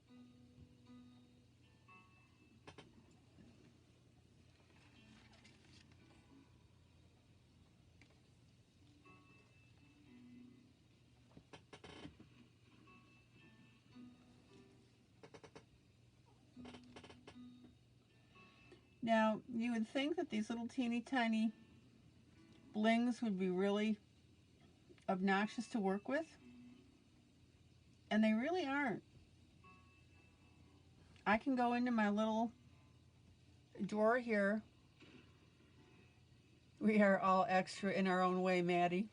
Now, you would think that these little teeny tiny blings would be really obnoxious to work with, and they really aren't. I can go into my little drawer here. We are all extra in our own way, Maddie.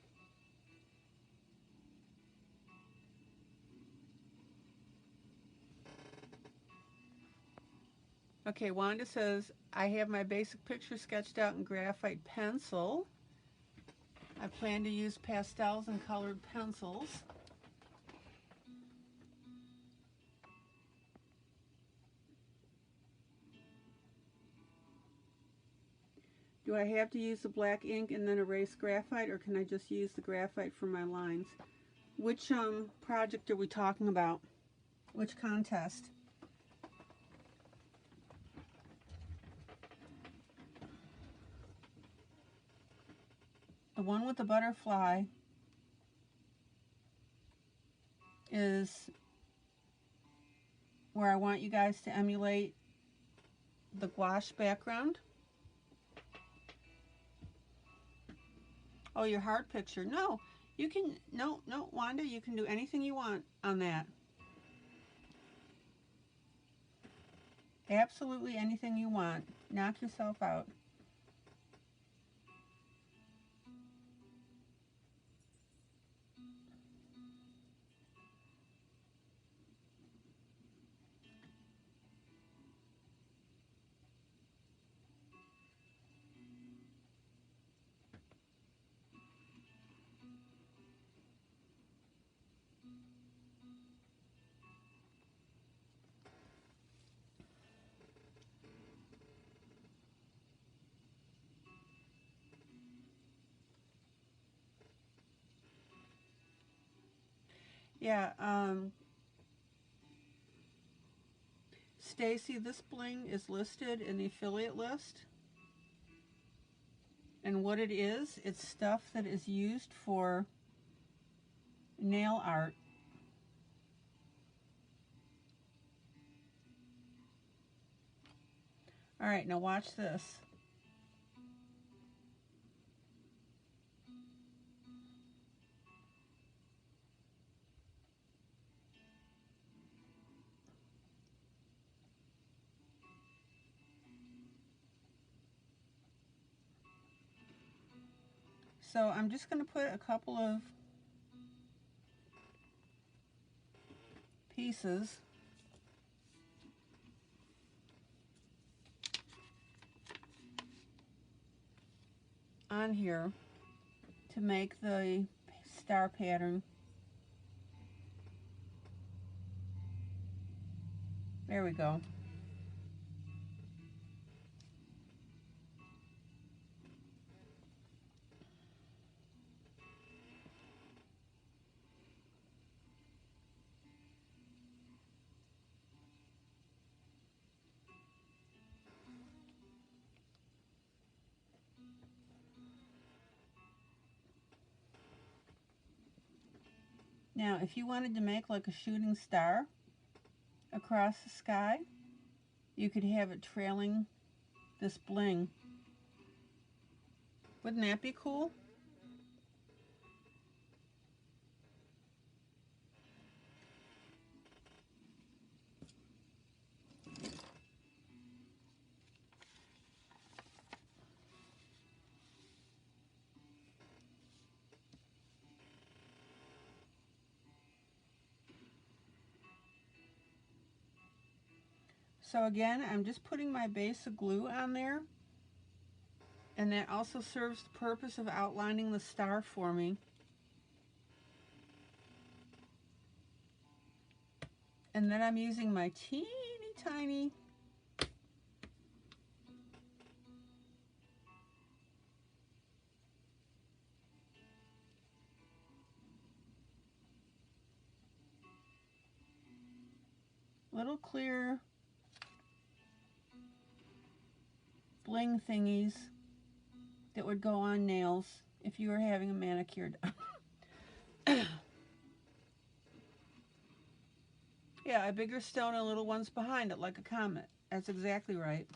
Okay, Wanda says, I have my basic picture sketched out in graphite pencil. I plan to use pastels and colored pencils. Do I have to use the black ink and then erase graphite, or can I just use the graphite for my lines? Which project are we talking about? Which contest? The one with the butterfly is where I want you guys to emulate the gouache background. Oh, your heart picture. No, you can, no, Wanda, you can do anything you want on that. Absolutely anything you want. Knock yourself out. Yeah, Stacy, this bling is listed in the affiliate list. And what it is, it's stuff that is used for nail art. All right, now watch this. So I'm just going to put a couple of pieces on here to make the star pattern. There we go. Now, if you wanted to make like a shooting star across the sky, you could have it trailing this bling. Wouldn't that be cool? So again, I'm just putting my base of glue on there, and that also serves the purpose of outlining the star for me. And then I'm using my teeny tiny little clear bling thingies that would go on nails if you were having a manicure done. Yeah, a bigger stone and little ones behind it, like a comet. That's exactly right.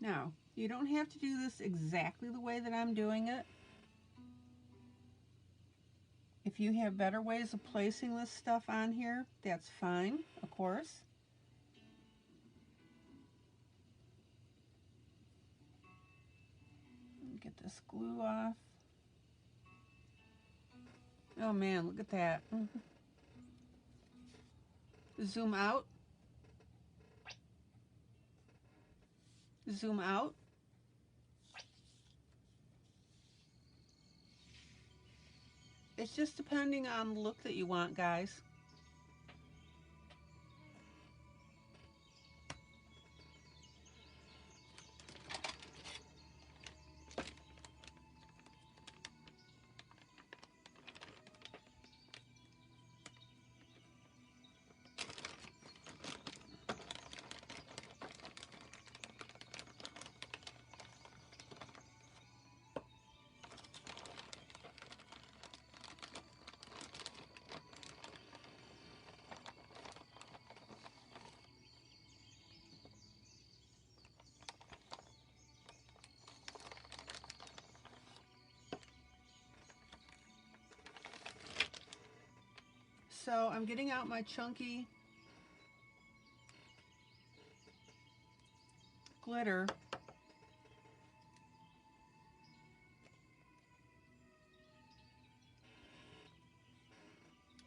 Now, you don't have to do this exactly the way that I'm doing it. If you have better ways of placing this stuff on here, that's fine, of course. Get this glue off. Oh man, look at that. Zoom out. Zoom out. It's just depending on the look that you want, guys. So I'm getting out my chunky glitter.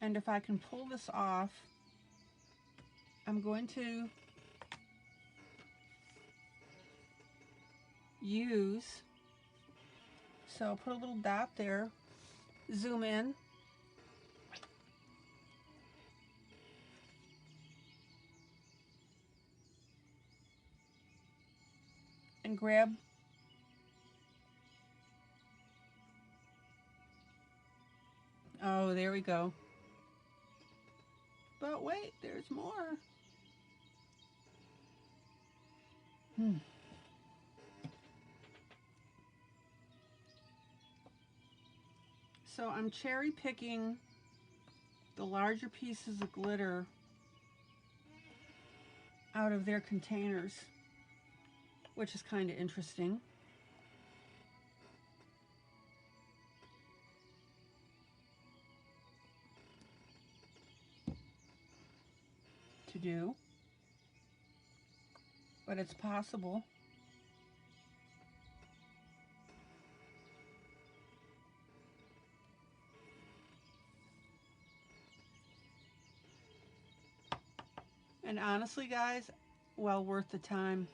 And if I can pull this off, I'm going to use, so I'll put a little dot there, zoom in, and grab oh, there we go. But wait, there's more. So I'm cherry picking the larger pieces of glitter out of their containers, which is kind of interesting. to do, but it's possible. And honestly, guys, well worth the time.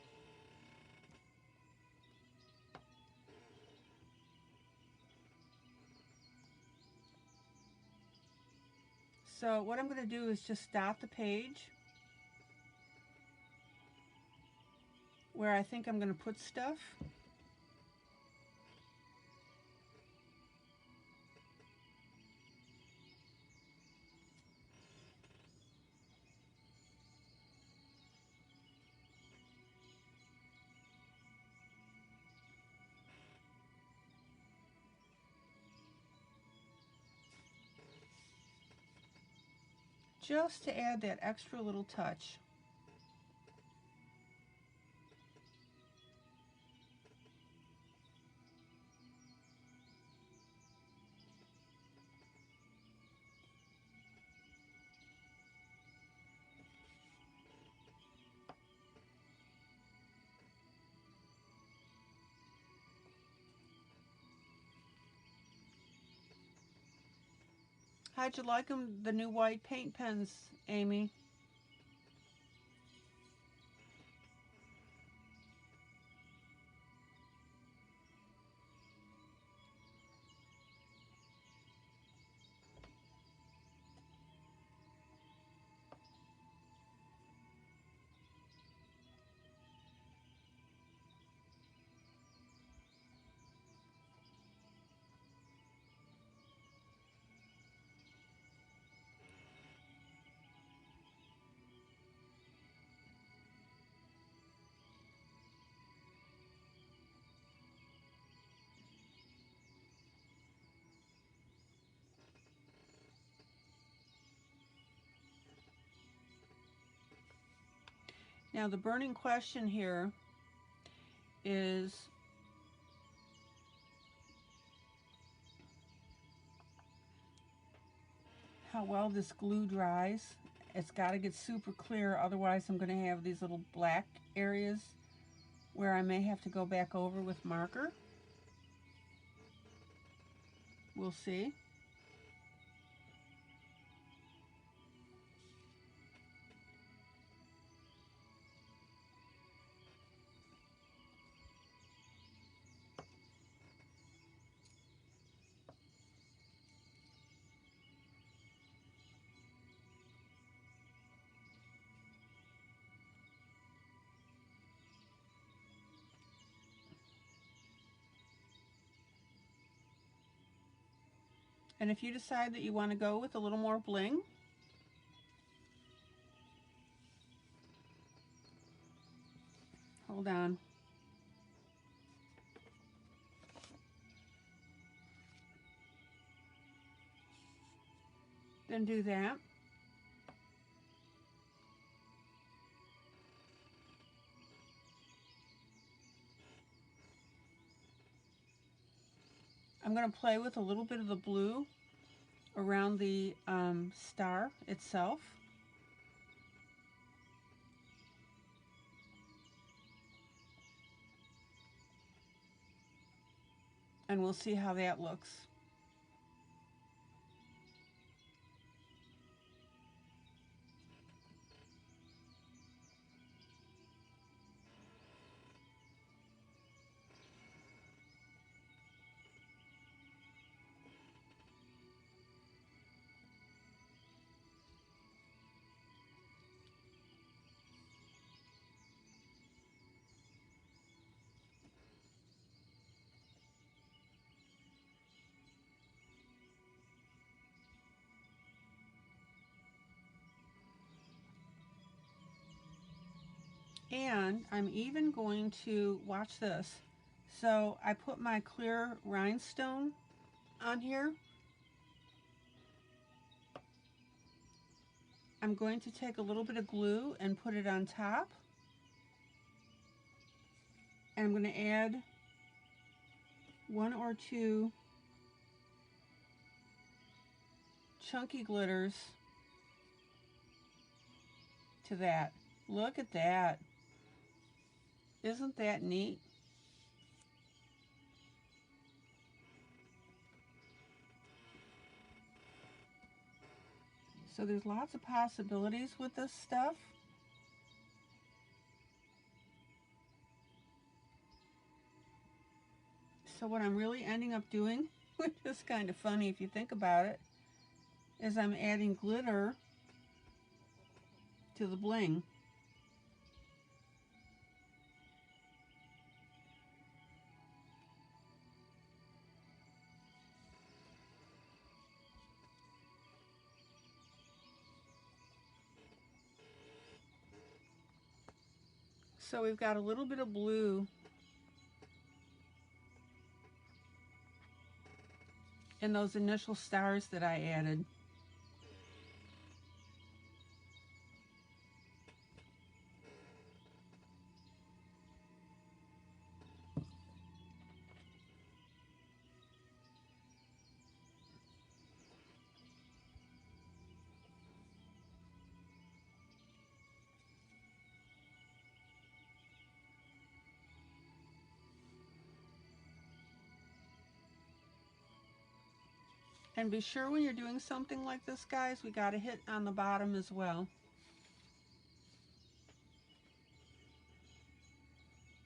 So what I'm going to do is just dot the page where I think I'm going to put stuff. Just to add that extra little touch. How'd you like them, the new white paint pens, Amy? Now the burning question here is how well this glue dries. It's got to get super clear, otherwise I'm going to have these little black areas where I may have to go back over with marker. We'll see. And if you decide that you want to go with a little more bling, hold on. Then do that. I'm going to play with a little bit of the blue around the star itself. And we'll see how that looks. And I'm even going to, watch this. So I put my clear rhinestone on here. I'm going to take a little bit of glue and put it on top. And I'm going to add 1 or 2 chunky glitters to that. Look at that. Isn't that neat? So there's lots of possibilities with this stuff. So what I'm really ending up doing, which is kind of funny if you think about it, is I'm adding glitter to the bling. So we've got a little bit of blue in those initial stars that I added. And be sure when you're doing something like this, guys, we got to hit on the bottom as well.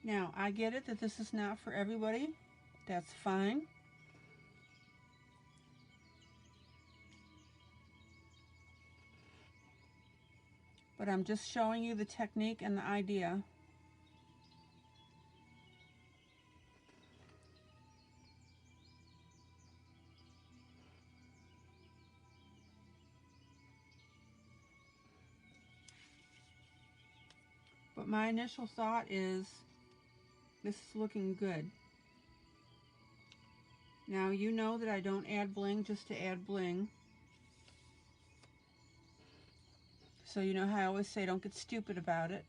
Now, I get it that this is not for everybody. That's fine. But I'm just showing you the technique and the idea. But my initial thought is, this is looking good. Now you know that I don't add bling just to add bling. So you know how I always say, don't get stupid about it.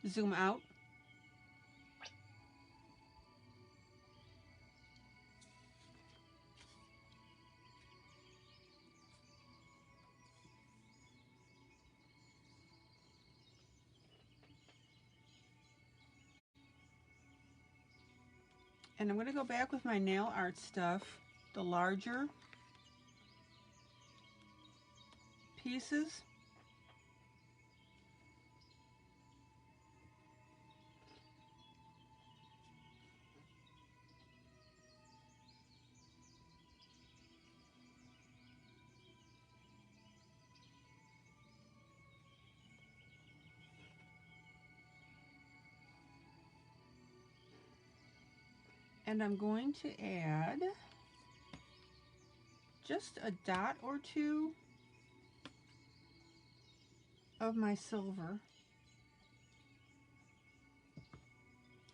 Zoom out. And I'm going to go back with my nail art stuff, the larger pieces. And I'm going to add just a dot or two of my silver.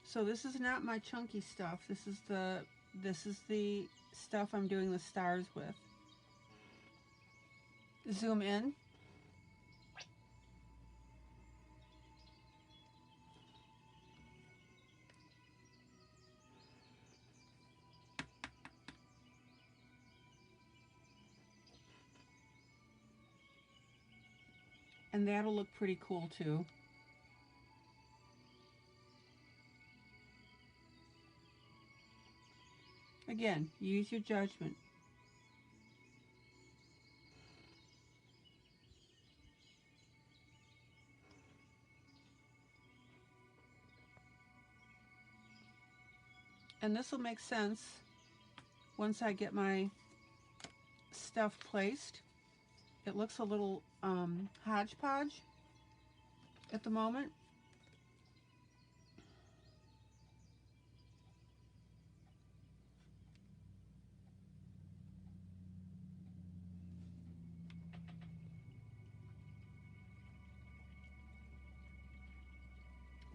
So this is not my chunky stuff. This is the stuff I'm doing the stars with. Zoom in. And that'll look pretty cool too. Again, use your judgment. And this will make sense once I get my stuff placed. It looks a little hodgepodge at the moment.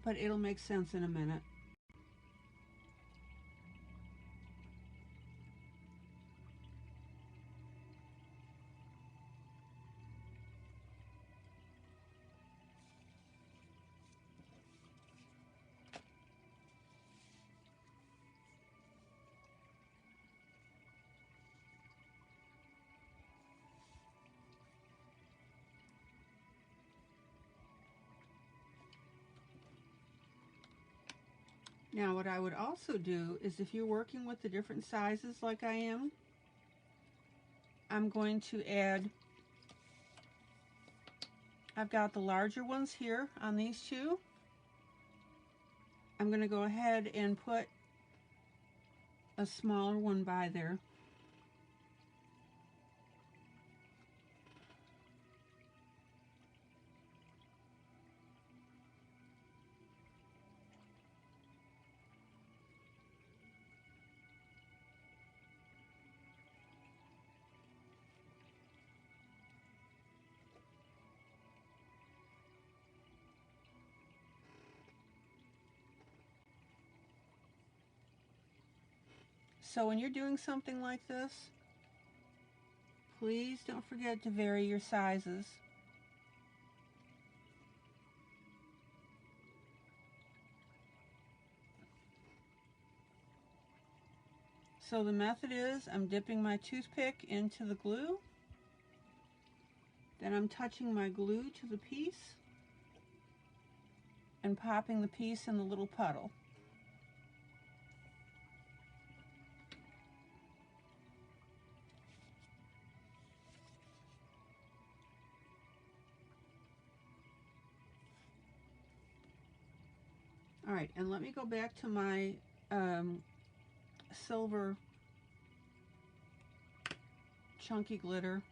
but it'll make sense in a minute. Now what I would also do is, if you're working with the different sizes like I am, I'm going to add, I've got the larger ones here on these two. I'm going to go ahead and put a smaller one by there. So when you're doing something like this, please don't forget to vary your sizes. So the method is, I'm dipping my toothpick into the glue, then I'm touching my glue to the piece and popping the piece in the little puddle. All right, and let me go back to my silver chunky glitter.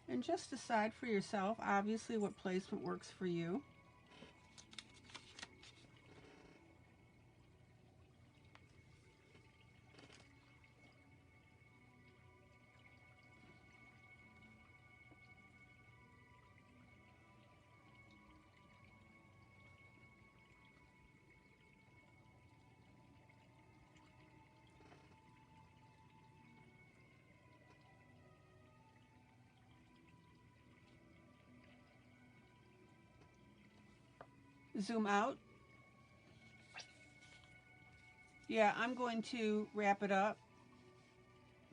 And just decide for yourself, obviously, what placement works for you. Zoom out. Yeah, I'm going to wrap it up.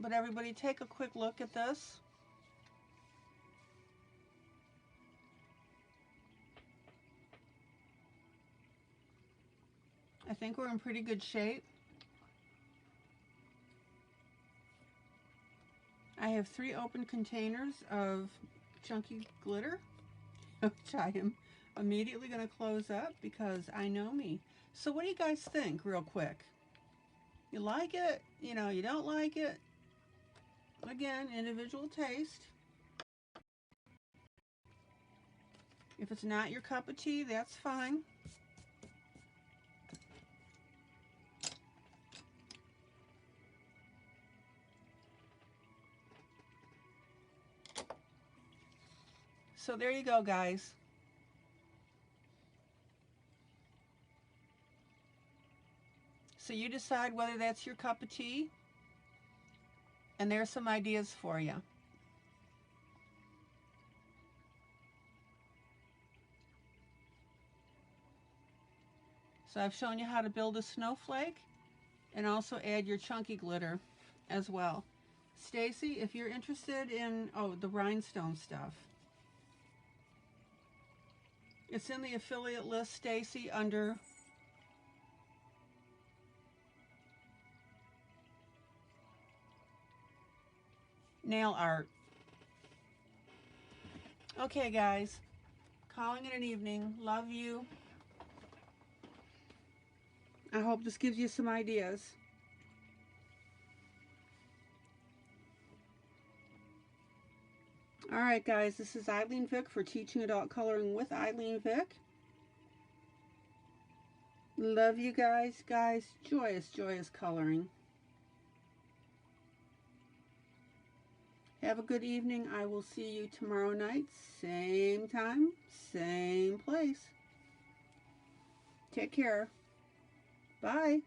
But everybody, take a quick look at this. I think we're in pretty good shape. I have 3 open containers of chunky glitter, which I am immediately going to close up because I know me. So what do you guys think, real quick? You like it? You know, you don't like it? Again, individual taste. If it's not your cup of tea, that's fine. So there you go, guys. So you decide whether that's your cup of tea, and there's some ideas for you. So I've shown you how to build a snowflake and also add your chunky glitter as well. Stacy, if you're interested in, the rhinestone stuff, it's in the affiliate list, Stacy, under nail art. Okay, guys, calling it an evening. Love you. I hope this gives you some ideas. Alright guys, this is ILene Vick for Teaching Adult Coloring with ILene Vick. Love you guys. Joyous, joyous coloring. Have a good evening. I will see you tomorrow night. Same time, same place. Take care. Bye.